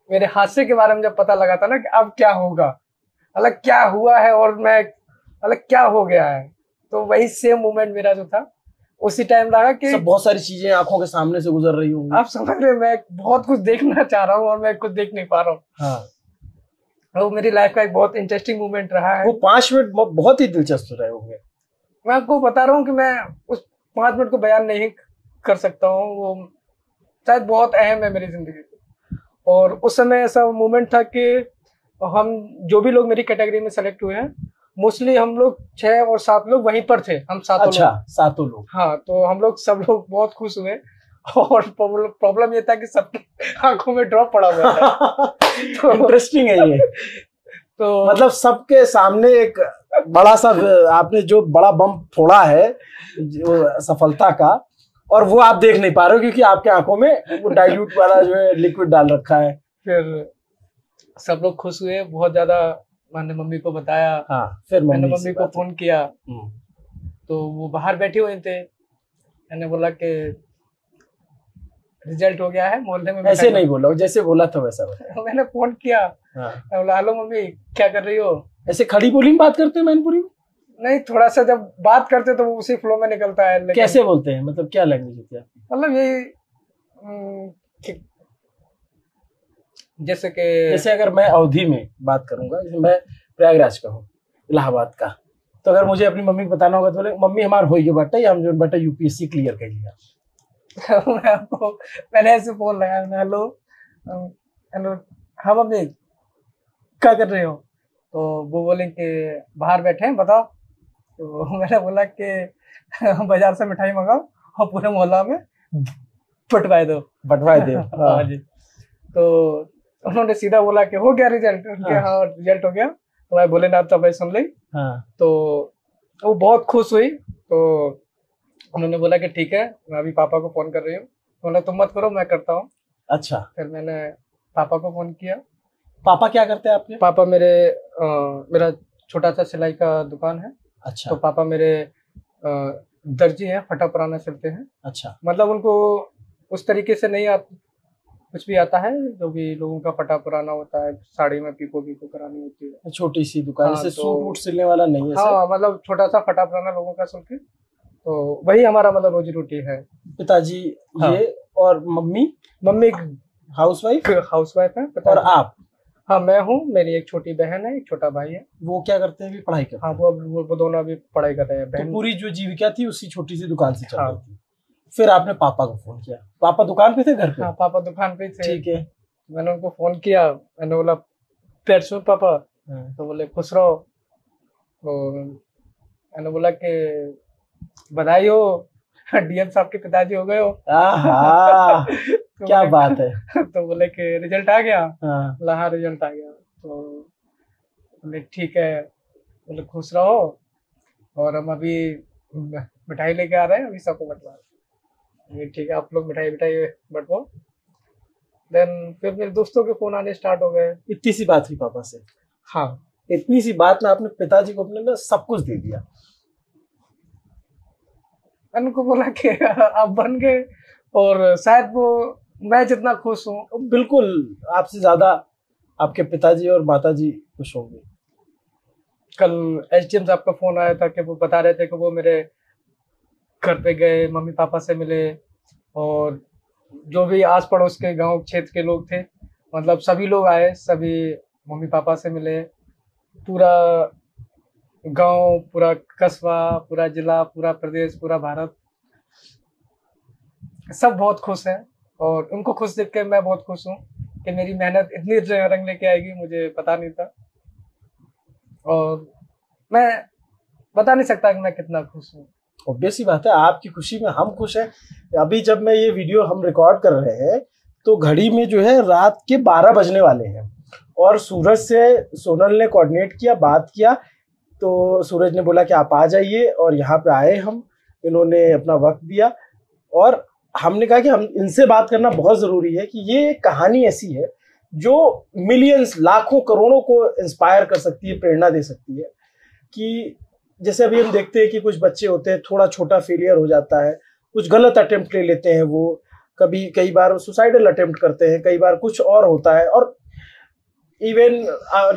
Speaker 1: मेरे हादसे के बारे में जब पता लगा था ना कि अब क्या होगा, अलग क्या हुआ है और मैं अलग क्या हो गया है। तो वही सेम मोमेंट मेरा जो था उसी टाइम लगा कि
Speaker 2: बहुत सारी चीजें आंखों के सामने से गुजर रही होंगी।
Speaker 1: आप समझ रहे, मैं बहुत कुछ देखना चाह रहा हूँ और मैं कुछ देख नहीं पा रहा हूँ।
Speaker 2: हाँ।
Speaker 1: वो मेरी लाइफ का एक बहुत इंटरेस्टिंग मोमेंट रहा है।
Speaker 2: वो 5 मिनट बहुत ही दिलचस्प रहे होंगे।
Speaker 1: मैं आपको बता रहा हूँ कि मैं उस 5 मिनट को बयान नहीं कर सकता हूँ, वो शायद बहुत अहम है मेरी जिंदगी में। और उस समय ऐसा मोमेंट था कि हम जो भी लोग मेरी कैटेगरी में सेलेक्ट हुए हैं, मोस्टली हम लोग 6 और 7 लोग वहीं पर थे, हम 7
Speaker 2: अच्छा,
Speaker 1: लोग।
Speaker 2: 7 लोग।
Speaker 1: हाँ, तो हम लोग सब लोग बहुत खुश हुए। और प्रॉब्लम ये था कि सबकी आंखों में ड्रॉप पड़ा हुआ था। तो
Speaker 2: इंटरेस्टिंग है ये।
Speaker 1: तो
Speaker 2: मतलब सबके सामने एक बड़ा सा आपने जो बड़ा बम फोड़ा है जो सफलता का, और वो आप देख नहीं पा रहे हो क्योंकि आपके आंखों में वो डाइल्यूट वाला जो है लिक्विड डाल रखा है।
Speaker 1: फिर सब लोग खुश हुए बहुत ज्यादा। मैंने मम्मी को बताया।
Speaker 2: हाँ, फिर
Speaker 1: मैंने मम्मी को फोन किया,
Speaker 2: हम्म।
Speaker 1: तो वो बाहर बैठे हुए थे। मैंने बोला कि रिजल्ट हो गया है, मोहल्ले में।
Speaker 2: ऐसे नहीं बोला, जैसे बोला था वैसा बोला।
Speaker 1: मैंने फोन किया।
Speaker 2: हाँ।
Speaker 1: मैं बोला, हेलो मम्मी, क्या कर रही हो?
Speaker 2: ऐसे खड़ी बोली में बात करते हो मैनपुरी में?
Speaker 1: नहीं, थोड़ा सा जब बात करते तो वो उसी फ्लो में निकलता है। लेकिन
Speaker 2: कैसे बोलते हैं, मतलब क्या लैंग्वेज होती है?
Speaker 1: मतलब यही जैसे
Speaker 2: अगर मैं अवधि में बात करूंगा, जैसे मैं प्रयागराज का हूँ, इलाहाबाद का, तो अगर मुझे अपनी मम्मी को बताना होगा तो बोले मम्मी हमारा हो गया बेटा, या हम जो बेटा यूपीएससी क्लियर कर लिया।
Speaker 1: मैंने ऐसे फोन लगाया, हेलो हेलो, हाँ मम्मी क्या कर रहे हो? तो वो बोले कि बाहर बैठे हैं, बताओ। तो मैंने बोला कि बाजार से मिठाई मंगाओ और पूरे मोहल्ला में बंटवाए दो। हाँ जी। तो उन्होंने सीधा बोला कि हो गया रिजल्ट। हाँ, रिजल्ट हो गया। तो मैं भोलेनाथ का भाई सुन ली।
Speaker 2: हाँ।
Speaker 1: तो वो बहुत खुश हुई। तो उन्होंने बोला कि ठीक है, मैं अभी पापा को फोन कर रही हूँ। बोला तुम मत करो, मैं करता हूँ।
Speaker 2: अच्छा।
Speaker 1: फिर मैंने पापा को फोन किया।
Speaker 2: पापा क्या करते हैं आपके?
Speaker 1: पापा मेरा छोटा सा सिलाई का दुकान है।
Speaker 2: अच्छा।
Speaker 1: तो पापा मेरे दर्जी हैं, फटा पुराना सिलते हैं।
Speaker 2: अच्छा।
Speaker 1: मतलब उनको उस तरीके से नहीं कुछ भी आता है, जो भी लोगों का फटा पुराना होता है, साड़ी में पीको करानी होती है।
Speaker 2: छोटी सी दुकान,
Speaker 1: हाँ,
Speaker 2: जैसे सूट वूट सिलने वाला नहीं है?
Speaker 1: हाँ, मतलब छोटा सा फटा पुराना लोगों का सिल के, तो वही हमारा मतलब रोजी रोटी है।
Speaker 2: पिताजी
Speaker 1: हाँ।
Speaker 2: ये, और मम्मी हाउसवाइफ
Speaker 1: है।
Speaker 2: और आप?
Speaker 1: हाँ, मैं हूँ, मेरी एक छोटी बहन है, एक छोटा भाई है।
Speaker 2: वो क्या करते हैं अभी? पढ़ाई करते हैं?
Speaker 1: हाँ, वो दोनों अभी पढ़ाई कर रहे हैं।
Speaker 2: तो पूरी जो जीविका थी उसी छोटी सी दुकान से चल रही थी। फिर आपने पापा को फोन किया? पापा दुकान पे थे, घर पे?
Speaker 1: हाँ, पापा दुकान पे थे।
Speaker 2: ठीक है।
Speaker 1: मैंने उनको फोन किया, मैंने बोला पैर छू पापा। तो बोले खुश रहो। तो मैंने बोला कि बधाई हो, डीएम साहब के पिताजी हो गए हो।
Speaker 2: तो क्या बात है।
Speaker 1: तो बोले कि रिजल्ट आ गया।
Speaker 2: हाँ।
Speaker 1: हाँ, रिजल्ट आ गया। तो बोले ठीक है, बोले खुश रहो, और हम अभी मिठाई लेके आ रहे हैं, अभी सबको बंटवा रहे हैं। ठीक है, आप लोग मिठाई बंटवाओ। देन फिर मेरे दोस्तों के फोन आने स्टार्ट हो गए।
Speaker 2: इतनी सी बात हुई पापा से?
Speaker 1: हाँ,
Speaker 2: इतनी सी बात में आपने पिताजी को अपने ना सब कुछ दे दिया?
Speaker 1: मैंने उनको बोला कि आप बन गए, और शायद वो मैं जितना खुश हूँ,
Speaker 2: बिल्कुल आपसे ज्यादा आपके पिताजी और माताजी खुश होंगे।
Speaker 1: कल एसडीएम साहब का फोन आया था कि वो बता रहे थे कि वो मेरे घर पे गए, मम्मी पापा से मिले, और जो भी आस पड़ोस के गांव क्षेत्र के लोग थे, मतलब सभी लोग आए, सभी मम्मी पापा से मिले। पूरा गांव, पूरा कस्बा, पूरा जिला, पूरा प्रदेश, पूरा भारत, सब बहुत खुश हैं। और उनको खुश देख के मैं बहुत खुश हूँ कि मेरी मेहनत इतनी रंग लेके आएगी, मुझे पता नहीं था। और मैं बता नहीं सकता कि मैं कितना खुश हूँ।
Speaker 2: ऑब्वियस सी बात है, आपकी खुशी में हम खुश हैं। अभी जब मैं ये वीडियो हम रिकॉर्ड कर रहे हैं तो घड़ी में जो है रात के 12 बजने वाले हैं, और सूरज से सोनल ने कोऑर्डिनेट किया, बात किया, तो सूरज ने बोला कि आप आ जाइए, और यहाँ पे आए हम। इन्होंने अपना वक्त दिया, और हमने कहा कि हम इनसे बात करना बहुत ज़रूरी है कि ये कहानी ऐसी है जो मिलियंस, लाखों, करोड़ों को इंस्पायर कर सकती है, प्रेरणा दे सकती है। कि जैसे अभी हम देखते हैं कि कुछ बच्चे होते हैं, थोड़ा छोटा फेलियर हो जाता है, कुछ गलत अटेम्प्ट ले लेते हैं, वो कई बार सुसाइडल अटेम्प्ट करते हैं, कई बार कुछ और होता है, और इवन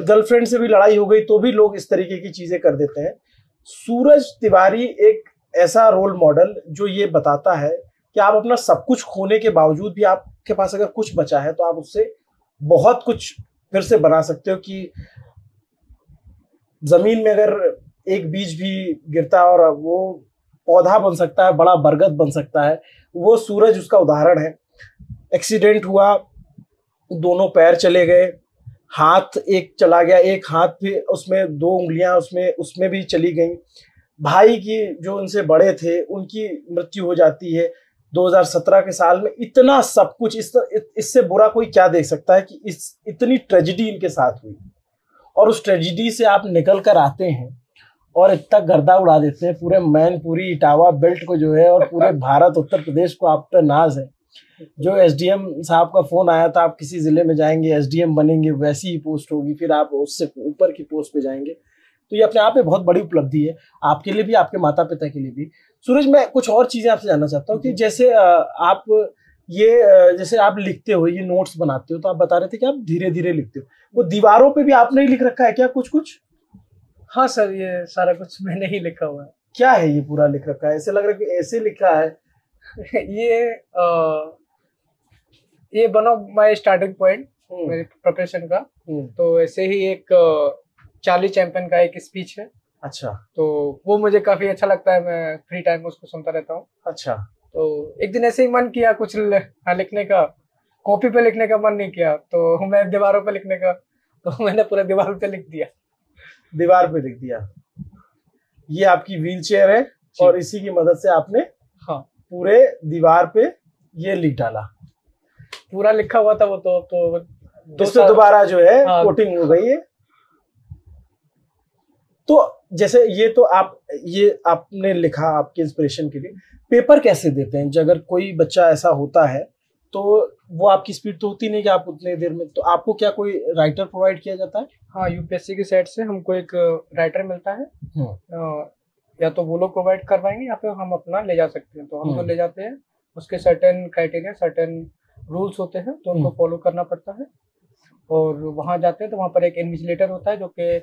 Speaker 2: गर्लफ्रेंड से भी लड़ाई हो गई तो भी लोग इस तरीके की चीज़ें कर देते हैं। सूरज तिवारी एक ऐसा रोल मॉडल जो ये बताता है कि आप अपना सब कुछ खोने के बावजूद भी आपके पास अगर कुछ बचा है तो आप उससे बहुत कुछ फिर से बना सकते हो कि जमीन में अगर एक बीज भी गिरता है और वो पौधा बन सकता है, बड़ा बरगद बन सकता है, वो सूरज उसका उदाहरण है। एक्सीडेंट हुआ, दोनों पैर चले गए, हाथ एक चला गया, एक हाथ भी उसमें 2 उंगलियां उसमें भी चली गई। भाई की जो उनसे बड़े थे उनकी मृत्यु हो जाती है 2017 के साल में। इतना सब कुछ, इससे बुरा कोई क्या देख सकता है कि इतनी ट्रेजिडी इनके साथ हुई, और उस ट्रेजिडी से आप निकल कर आते हैं और इतना गर्दा उड़ा देते हैं पूरे पूरी इटावा बेल्ट को जो है, और पूरे भारत उत्तर प्रदेश को आप पर नाज है। जो एसडीएम साहब का फोन आया था, आप किसी जिले में जाएंगे एसडीएम बनेंगे, वैसी ही पोस्ट होगी, फिर आप उससे ऊपर की पोस्ट पे जाएंगे। तो ये अपने आप में बहुत बड़ी उपलब्धि है, आपके लिए भी, आपके माता पिता के लिए भी। सूरज, मैं कुछ और चीजें आपसे जानना चाहता हूँ कि जैसे आप जैसे आप लिखते हो, ये नोट्स बनाते हो, तो आप बता रहे थे कि आप धीरे धीरे लिखते हो, वो दीवारों पे भी आपने ही लिख रखा है क्या कुछ कुछ?
Speaker 1: हाँ सर, ये सारा कुछ मैंने ही लिखा हुआ है।
Speaker 2: क्या है ये पूरा लिख रखा है? ऐसे लग रहा है कि ऐसे लिखा है।
Speaker 1: ये one of my starting point मेरे प्रिपरेशन का। तो ऐसे ही एक चार्ली चैंपियन का एक स्पीच है।
Speaker 2: अच्छा।
Speaker 1: तो वो मुझे काफी अच्छा लगता है, मैं फ्री टाइम में उसको सुनता रहता हूँ।
Speaker 2: अच्छा।
Speaker 1: तो एक दिन ऐसे ही मन किया कुछ लिखने का, कॉपी पे लिखने का मन नहीं किया, तो मैं दीवारों पे लिखने का, तो मैंने पूरे दीवार पे लिख दिया।
Speaker 2: दीवार पे लिख दिया। ये आपकी व्हील चेयर है और इसी की मदद से आपने पूरे दीवार पे ये लिख डाला।
Speaker 1: पूरा लिखा हुआ था वो तो
Speaker 2: इस पे दोबारा जो है कोटिंग हो गई है। तो जैसे ये आपने लिखा आपके इंस्पिरेशन के लिए, पेपर कैसे देते हैं? अगर कोई बच्चा ऐसा होता है तो वो आपकी स्पीड तो होती नहीं कि आप उतने देर में, तो आपको क्या कोई राइटर प्रोवाइड किया जाता है?
Speaker 1: हाँ, यूपीएससी की साइड से हमको एक राइटर मिलता है। या तो वो लोग प्रोवाइड करवाएंगे या फिर हम अपना ले जा सकते हैं। तो हम जो ले जाते हैं उसके सर्टेन क्राइटेरिया, सर्टेन रूल्स होते हैं, तो उनको फॉलो करना पड़ता है। और वहाँ जाते हैं तो वहाँ पर एक इन्विजिलेटर होता है जो कि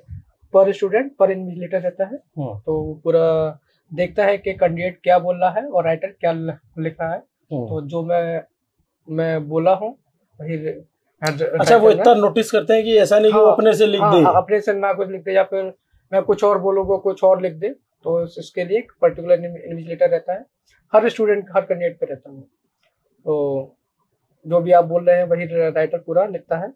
Speaker 1: पर स्टूडेंट पर इन्विजिलेटर रहता है। तो पूरा देखता है कि कैंडिडेट क्या बोल रहा है और राइटर क्या लिखा है। तो जो मैं बोला हूँ वही।
Speaker 2: अच्छा, वो इतना नोटिस करते हैं कि ऐसा नहीं कि वो अपने से लिख दे।
Speaker 1: अपने से ना कुछ लिख दे, या फिर मैं कुछ और बोलूँगा कुछ और लिख दे। तो इसके लिए एक पर्टिकुलर इन्विजिलेटर रहता है, हर स्टूडेंट हर कैंडिडेट पे रहता है। तो जो भी आप बोल रहे हैं वही राइटर पूरा लिखता है।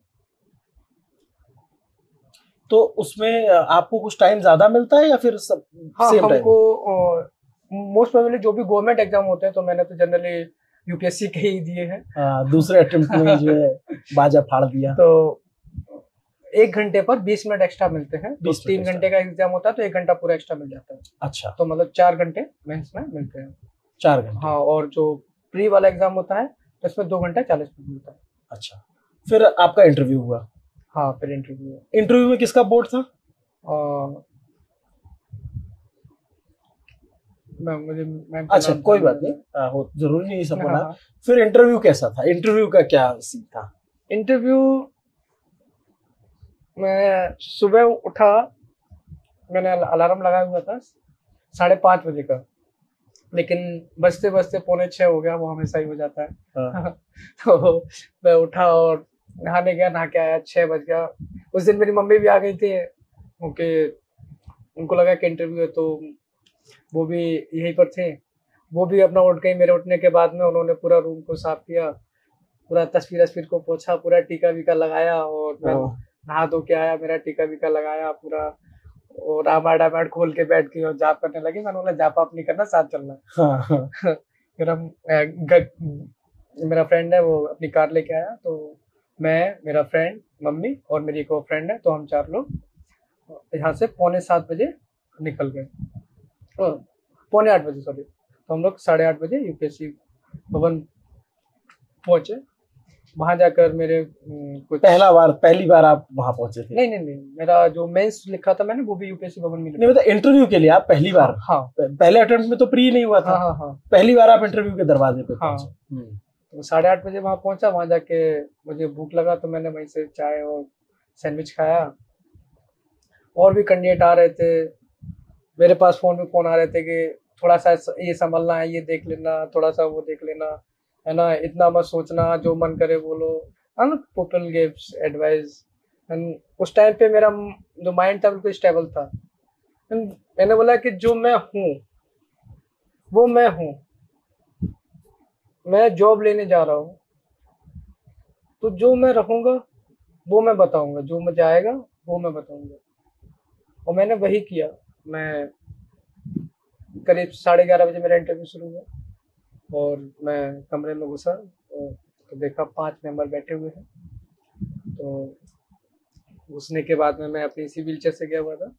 Speaker 2: तो उसमें आपको कुछ टाइम ज्यादा मिलता है या फिर सब सेम टाइम?
Speaker 1: हमको मोस्ट प्रोबेबली जो भी गवर्नमेंट एग्जाम होते हैं, तो मैंने तो जनरली यूपीएससी के ही दिए हैं।
Speaker 2: दूसरे अटेम्प्ट में जो है बाजा फाड़ दिया।
Speaker 1: तो 1 घंटे पर 20 मिनट एक्स्ट्रा मिलते हैं। तो 3 घंटे का एग्जाम होता है तो 1 घंटा पूरा एक्स्ट्रा मिल जाता है।
Speaker 2: अच्छा।
Speaker 1: तो मतलब 4 घंटे मेंस में मिलते हैं।
Speaker 2: 4 घंटे।
Speaker 1: हाँ, और जो प्री वाला एग्जाम होता है तो इसमें 2 घंटा 40 मिनट मिलता है।
Speaker 2: अच्छा, फिर आपका इंटरव्यू हुआ?
Speaker 1: हाँ, फिर
Speaker 2: इंटरव्यू में किसका बोर्ड था? अच्छा, कोई बात नहीं, जरूरी नहीं सब होना। फिर इंटरव्यू कैसा था? इंटरव्यू का क्या सीन था?
Speaker 1: इंटरव्यू, मैं सुबह उठा, मैंने अलार्म लगाया हुआ था 5:30 बजे का, लेकिन बजते बजते 5:45 हो गया, वो हमेशा ही हो जाता है। तो मैं उठा और नहाने गया, नहा के आया, 6 बज गया। उस दिन मेरी मम्मी भी आ गई थी, क्योंकि उनको लगा कि इंटरव्यू है, तो वो भी यहीं पर थे। वो भी अपना उठ गई। मेरे उठने के बाद में उन्होंने पूरा रूम को साफ किया, पूरा तस्वीर को पोछा, पूरा टीका वीका लगाया, और मैं नहा धो के आया, मेरा टीका वीका लगाया पूरा, और रामायण खोल के बैठ गई और जाप करने लगी। मैंने बोला जाप आप नहीं करना, साथ चलना। मेरा फ्रेंड है, वो अपनी कार लेके आया, तो मैं, मेरा फ्रेंड, मम्मी और मेरी एक और फ्रेंड है, तो हम 4 लोग यहाँ से 7:45 बजे निकल गए। 7:45 बजे, सॉरी। तो हम लोग 8:30 बजे यूपीएससी भवन पहुंचे। वहां जाकर मेरे कुछ
Speaker 2: पहली बार आप वहां पहुंचे थे?
Speaker 1: नहीं, मेरा जो मेंस लिखा था मैंने, वो भी यूपीएससी भवन में
Speaker 2: नहीं, मतलब इंटरव्यू के लिए आप पहली बार?
Speaker 1: हाँ।
Speaker 2: पहले अटेम्प्ट में तो प्री नहीं हुआ था।
Speaker 1: हाँ।
Speaker 2: पहली बार आप इंटरव्यू के दरवाजे पे पहुंचे।
Speaker 1: तो 8:30 बजे वहां पहुंचा। वहां जाके मुझे भूख लगा, तो मैंने वहीं से चाय और सैंडविच खाया। और भी कैंडिडेट आ रहे थे, मेरे पास फोन आ रहे थे कि थोड़ा सा ये संभलना है, ये देख लेना, थोड़ा सा वो देख लेना, है ना, इतना मत सोचना, जो मन करे बोलो। पीपल गिव्स एडवाइस, And उस टाइम पे मेरा जो माइंड था बिल्कुल स्टेबल था। And मैंने बोला कि जो मैं हूँ वो मैं हूँ, मैं जॉब लेने जा रहा हूँ, तो जो मैं रहूँगा वो मैं बताऊंगा, जो मुझे आएगा वो मैं बताऊंगा। और मैंने वही किया। मैं करीब 11:30 बजे मेरा इंटरव्यू शुरू हुआ और मैं कमरे में घुसा और तो देखा 5 मेंबर बैठे हुए हैं। तो घुसने के बाद में मैं अपनी इसी व्हीलचेयर से गया हुआ था।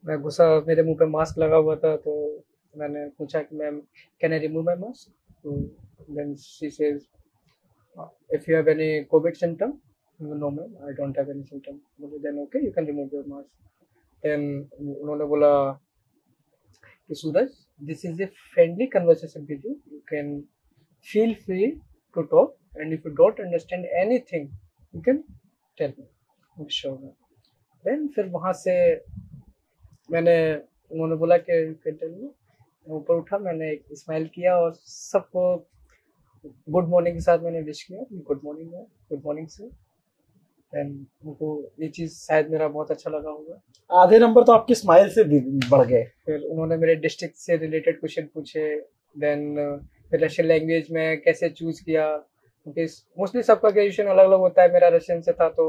Speaker 1: मैं घुसा, मेरे मुंह पे मास्क लगा हुआ था, तो मैंने पूछा कि ma'am can I remove my mask? तो then she says if you have any Covid symptom? No ma'am I don't have any symptom. बोले then okay you can remove your mask. Then उन्होंने बोला कि Suraj, this is a friendly conversation with you, you can feel free to talk and if you don't understand anything you can tell me sure. Then फिर वहाँ से मैंने, उन्होंने बोला कि ऊपर उठा, मैंने एक स्माइल किया और सबको गुड मॉर्निंग के साथ मैंने विश किया, गुड मॉर्निंग है, गुड मॉर्निंग से। देन उनको ये चीज़ शायद मेरा बहुत अच्छा लगा होगा।
Speaker 2: आधे नंबर तो आपकी स्माइल से बढ़ गए।
Speaker 1: फिर उन्होंने मेरे डिस्ट्रिक्ट से रिलेटेड क्वेश्चन पूछे। देन फिर रशियन लैंग्वेज में कैसे चूज़ किया, क्योंकि मोस्टली सबका ग्रेजुएशन अलग अलग होता है, मेरा रशियन से था, तो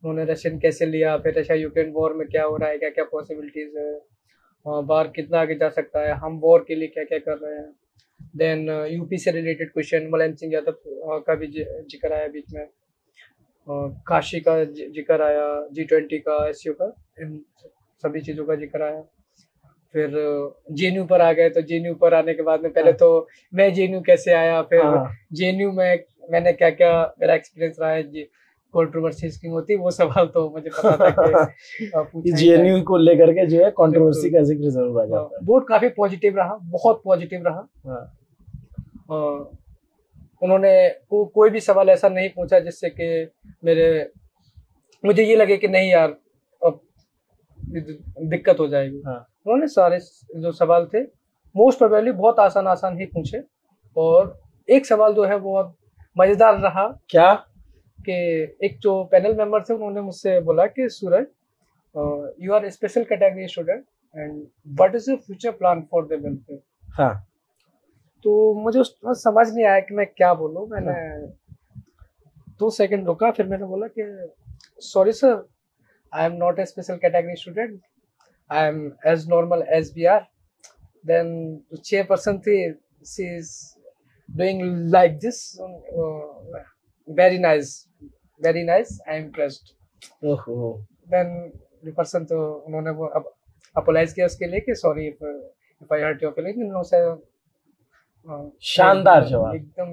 Speaker 1: उन्होंने रशियन कैसे लिया, फिर रशिया यूक्रेन वॉर में क्या हो रहा है, क्या क्या पॉसिबिलिटीज़ है, बाहर कितना आगे जा सकता है, हम वॉर के लिए क्या क्या कर रहे हैं। देन यूपी से रिलेटेड क्वेश्चन, मुलायम सिंह यादव का भी जिक्र आया बीच में, काशी का जिक्र आया, G20 का, SCO का, इन सभी चीज़ों का जिक्र आया। फिर JNU पर आ गए, तो JNU पर आने के बाद में पहले तो मैं JNU कैसे आया, फिर JNU में मैंने क्या क्या मेरा एक्सपीरियंस रहा है, कंट्रोवर्सीज की होती वो सवाल तो मुझे पता था कि
Speaker 2: JNU को लेकर के जो है कंट्रोवर्सी का जिक्र जरूर आ जाता है।
Speaker 1: बोर्ड काफी पॉजिटिव रहा, बहुत पॉजिटिव रहा। उन्होंने कोई भी सवाल ऐसा नहीं पूछा जिससे कि मुझे ये लगे कि नहीं यार अब दिक्कत हो जाएगी। उन्होंने सारे जो सवाल थे मोस्ट प्रोबेबली बहुत आसान ही पूछे, और एक सवाल जो है वो बहुत मजेदार रहा। क्या कि एक जो पैनल मेंबर थे उन्होंने मुझसे बोला कि Suraj, you are special category student and what is your future plan for the welfare. हाँ, तो मुझे समझ नहीं आया कि मैं क्या बोलूं। मैंने 2 सेकंड रुका, फिर मैंने बोला कि sorry sir, I am not a special category student, I am as normal as we are. Then chairperson थी, she is doing like this, very nice, very nice, I am impressed. Then the person, तो उन्होंने वो अब apologise किया उसके लिए कि sorry if I hurt your feelings। No sir,
Speaker 2: शानदार जवाब
Speaker 1: एकदम।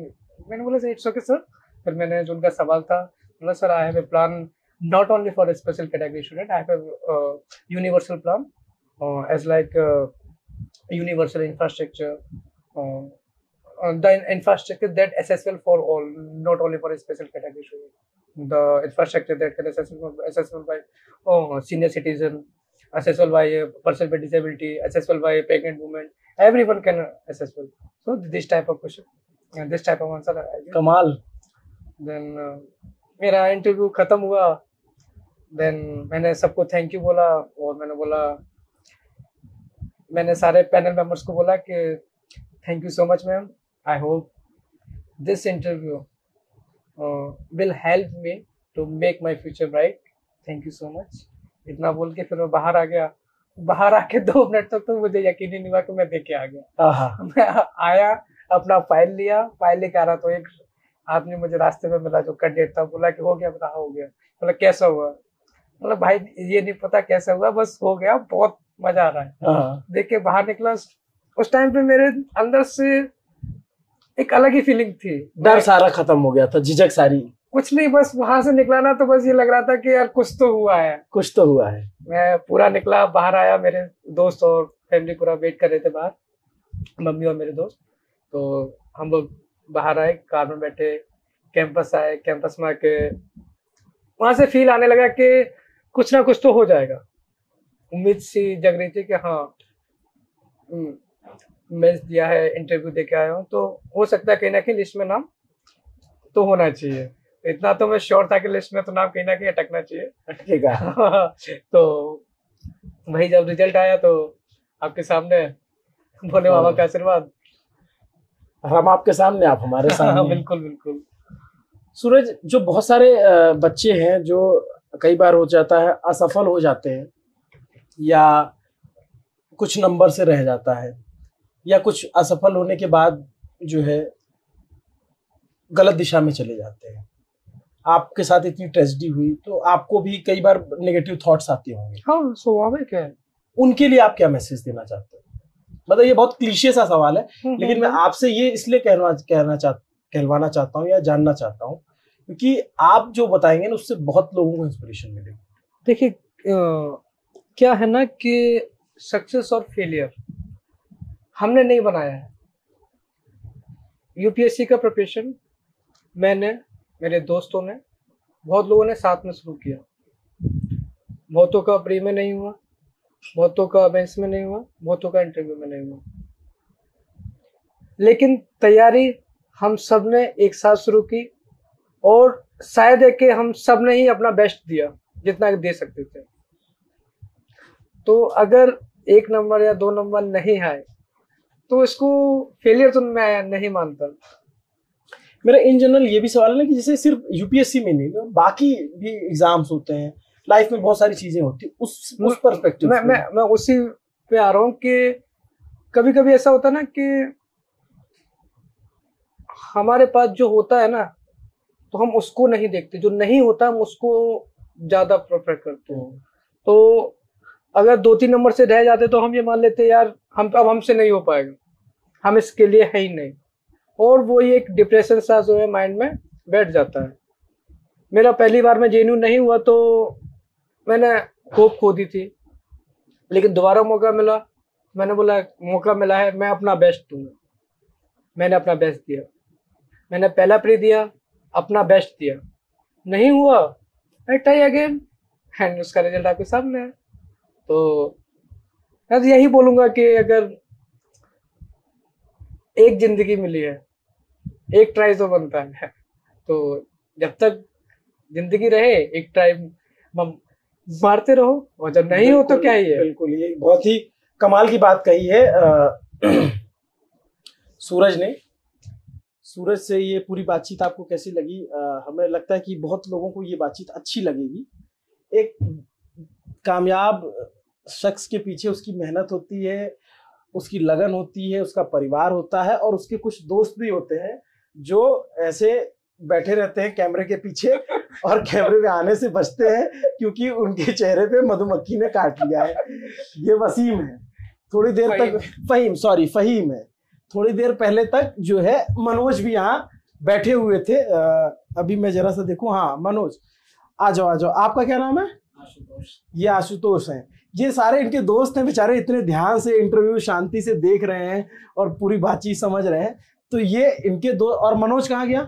Speaker 1: मैंने बोला सर इट्स ओके सर। फिर मैंने जो उनका सवाल था, बोला sir I have a plan not only for a special category student, I have a universal plan as like universal infrastructure, the infrastructure that accessible for all, not only for a special category student. The infrastructure that can accessible by senior citizen, accessible by a person with disability, accessible by a pregnant woman, everyone can accessible. So this type of question and this type of answer I get.
Speaker 2: कमाल।
Speaker 1: Then मेरा interview खत्म हुआ। Then मैंने सबको thank you बोला, और मैंने सारे पैनल मेंबर्स को बोला कि thank you so much ma'am, I hope this interview will help me to make my future bright. Thank you so much। इतना बोल के फिर मैं बाहर आ गया। बाहर आके 2 मिनट तक तो मुझे यकीन ही नहीं हुआ कि मैं देख के आ गया। मैं आया, अपना फाइल लिया, फाइल लेकर आ रहा तो एक आदमी मुझे रास्ते में मिला जो कैंडिडेट था, बोला कि हो गया? बोला हो गया। बोला कैसा हुआ? मतलब भाई ये नहीं पता कैसा हुआ, बस हो गया, बहुत मजा आ रहा है। देख के बाहर निकला, उस टाइम पे मेरे अंदर से एक अलग ही फीलिंग थी,
Speaker 2: डर सारा खत्म हो गया था, झिझक सारी
Speaker 1: कुछ नहीं, बस वहां से निकला ना तो बस ये लग रहा था कि यार कुछ तो हुआ है,
Speaker 2: कुछ तो हुआ है।
Speaker 1: मैं पूरा निकला, बाहर आया, मेरे दोस्त और फैमिली पूरा वेट कर रहे थे बाहर, मम्मी और मेरे दोस्त। तो हम लोग बाहर आए, कार में बैठे, कैंपस आए, कैंपस में आके वहां से फील आने लगा कि कुछ ना कुछ तो हो जाएगा। उम्मीद सी जग रही थी कि हाँ मेंस दिया है, इंटरव्यू दे के आया हूँ, तो हो सकता है कहीं ना कहीं लिस्ट में नाम तो होना चाहिए। इतना तो मैं श्योर था कि लिस्ट में तो नाम कहीं ना कहीं अटकना चाहिए।
Speaker 2: अटकेगा।
Speaker 1: तो वही जब रिजल्ट आया तो आपके सामने भोले बाबा का आशीर्वाद,
Speaker 2: हम आपके सामने, आप हमारे सामने।
Speaker 1: बिल्कुल बिल्कुल।
Speaker 2: सूरज, जो बहुत सारे बच्चे हैं जो कई बार हो जाता है असफल हो जाते हैं, या कुछ नंबर से रह जाता है, या कुछ असफल होने के बाद जो है गलत दिशा में चले जाते हैं। आपके साथ इतनी ट्रेजेडी हुई तो आपको भी कई बार नेगेटिव थॉट्स आते होंगे।
Speaker 1: हाँ, स्वाभाविक है।
Speaker 2: उनके लिए आप क्या मैसेज देना चाहते हो? मतलब ये बहुत क्लीशे सा सवाल है, लेकिन मैं आपसे ये इसलिए कहलवाना चाहता हूँ या जानना चाहता हूँ क्योंकि आप जो बताएंगे ना उससे बहुत लोगों को इंस्पिरेशन मिलेगी।
Speaker 1: देखिए क्या है ना कि सक्सेस और फेलियर हमने नहीं बनाया है। यूपीएससी का प्रिपरेशन मैंने, मेरे दोस्तों ने, बहुत लोगों ने साथ में शुरू किया। बहुतों का प्री में नहीं हुआ, बहुतों का मेंस में नहीं हुआ, बहुतों का इंटरव्यू में नहीं हुआ, लेकिन तैयारी हम सब ने एक साथ शुरू की और शायद है कि हम सब ने ही अपना बेस्ट दिया जितना दे सकते थे। तो अगर 1 नंबर या 2 नंबर नहीं आए तो इसको फेलियर तो मैं नहीं मानता।
Speaker 2: मेरा इन जनरल ये भी सवाल है ना कि जैसे सिर्फ यूपीएससी में नहीं, बाकी भी एग्जाम्स होते हैं, लाइफ में बहुत सारी चीजें होती है, उस पर्सपेक्टिव
Speaker 1: मैं उसी पे आ रहा हूँ कि कभी कभी ऐसा होता है ना कि हमारे पास जो होता है ना तो हम उसको नहीं देखते, जो नहीं होता हम उसको ज्यादा प्रेफर करते हैं। तो अगर 2-3 नंबर से रह जाते तो हम ये मान लेते यार अब हमसे नहीं हो पाएगा, हम इसके लिए है ही नहीं, और वो ये एक डिप्रेशन सा जो है माइंड में बैठ जाता है। मेरा पहली बार में जेएनयू नहीं हुआ तो मैंने होप खो दी थी, लेकिन दोबारा मौका मिला, मैंने बोला मौका मिला है, मैं अपना बेस्ट दूंगा। मैंने अपना बेस्ट दिया, मैंने पहला प्री दिया, अपना बेस्ट दिया, नहीं हुआ, आई ट्राई अगेन, एंड उसका रिजल्ट आपके सामने है। तो मैं तो यही बोलूंगा कि अगर एक जिंदगी मिली है, एक ट्राई तो बनता है, तो जब तक जिंदगी रहे एक ट्राई मारते रहो, और जब नहीं हो तो क्या ही है।
Speaker 2: बिल्कुल, ये बहुत ही कमाल की बात कही है सूरज ने। सूरज से ये पूरी बातचीत आपको कैसी लगी? हमें लगता है कि बहुत लोगों को ये बातचीत अच्छी लगेगी। एक कामयाब शख्स के पीछे उसकी मेहनत होती है, उसकी लगन होती है, उसका परिवार होता है, और उसके कुछ दोस्त भी होते हैं जो ऐसे बैठे रहते हैं कैमरे के पीछे और कैमरे में आने से बचते हैं क्योंकि उनके चेहरे पे मधुमक्खी ने काट लिया है। ये वसीम है, थोड़ी देर तक फहीम है, थोड़ी देर पहले तक जो है मनोज भी यहाँ बैठे हुए थे। अभी मैं जरा सा देखूं, हाँ मनोज आ जाओ। आपका क्या नाम है?
Speaker 3: आशुतोष।
Speaker 2: ये आशुतोष हैं। ये सारे इनके दोस्त हैं, बेचारे इतने ध्यान से इंटरव्यू शांति से देख रहे हैं और पूरी बातचीत समझ रहे हैं। तो ये इनके दो, और मनोज कहाँ गया?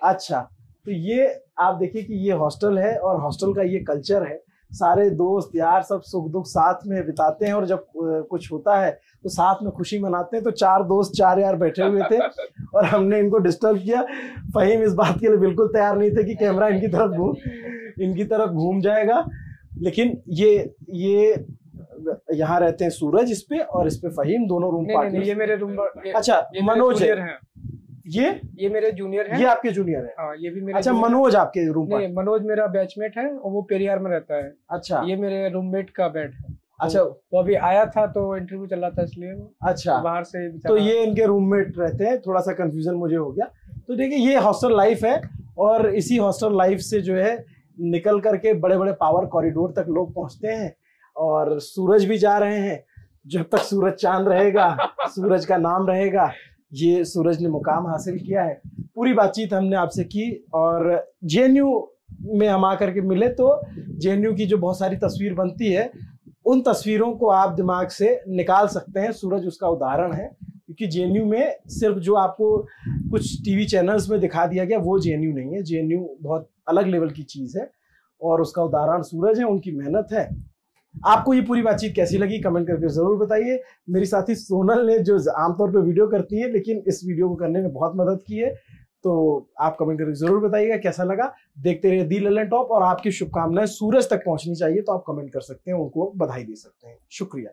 Speaker 2: अच्छा, तो ये आप देखिए कि ये हॉस्टल है और हॉस्टल का ये कल्चर है, सारे दोस्त यार सब सुख दुख साथ में बिताते हैं, और जब कुछ होता है तो साथ में खुशी मनाते हैं। तो 4 दोस्त 4 यार बैठे हुए थे और हमने इनको डिस्टर्ब किया। फहीम इस बात के लिए बिल्कुल तैयार नहीं थे कि कैमरा इनकी तरफ घूम जाएगा, लेकिन ये यहाँ रहते हैं सूरज इस पे, और इस पे फहीम, दोनों रूम पार्टनर।
Speaker 1: ये मेरे रूम,
Speaker 2: अच्छा मनोज है,
Speaker 1: ये मेरे जूनियर हैं।
Speaker 2: ये आपके जूनियर है?
Speaker 1: हाँ, ये भी मेरे।
Speaker 2: अच्छा, मनोज आपके रूम पर?
Speaker 1: नहीं, मनोज मेरा बैचमेट है और वो पेरियार में रहता है।
Speaker 2: अच्छा,
Speaker 1: ये मेरे रूममेट का बेड है।
Speaker 2: अच्छा,
Speaker 1: वो अभी आया था तो इंटरव्यू चल रहा था इसलिए।
Speaker 2: अच्छा,
Speaker 1: बाहर से।
Speaker 2: तो ये इनके रूममेट रहते हैं, थोड़ा सा कंफ्यूजन मुझे हो गया। तो देखिए ये हॉस्टल लाइफ है, और इसी हॉस्टल लाइफ से जो है निकल करके बड़े बड़े पावर कॉरिडोर तक लोग पहुंचते हैं, और सूरज भी जा रहे हैं। जब तक सूरज चांद रहेगा, सूरज का नाम रहेगा, ये सूरज ने मुकाम हासिल किया है। पूरी बातचीत हमने आपसे की, और जेएनयू में हम आकर के मिले तो जेएनयू की जो बहुत सारी तस्वीर बनती है, उन तस्वीरों को आप दिमाग से निकाल सकते हैं। सूरज उसका उदाहरण है, क्योंकि जेएनयू में सिर्फ जो आपको कुछ टीवी चैनल्स में दिखा दिया गया वो जेएनयू नहीं है। जेएनयू बहुत अलग लेवल की चीज़ है, और उसका उदाहरण सूरज है, उनकी मेहनत है। आपको ये पूरी बातचीत कैसी लगी कमेंट करके जरूर बताइए। मेरी साथी सोनल ने, जो आमतौर पे वीडियो करती है लेकिन इस वीडियो को करने में बहुत मदद की है, तो आप कमेंट करके जरूर बताइएगा कैसा लगा। देखते रहिए दी ललन टॉप, और आपकी शुभकामनाएं सूरज तक पहुंचनी चाहिए तो आप कमेंट कर सकते हैं, उनको बधाई दे सकते हैं। शुक्रिया।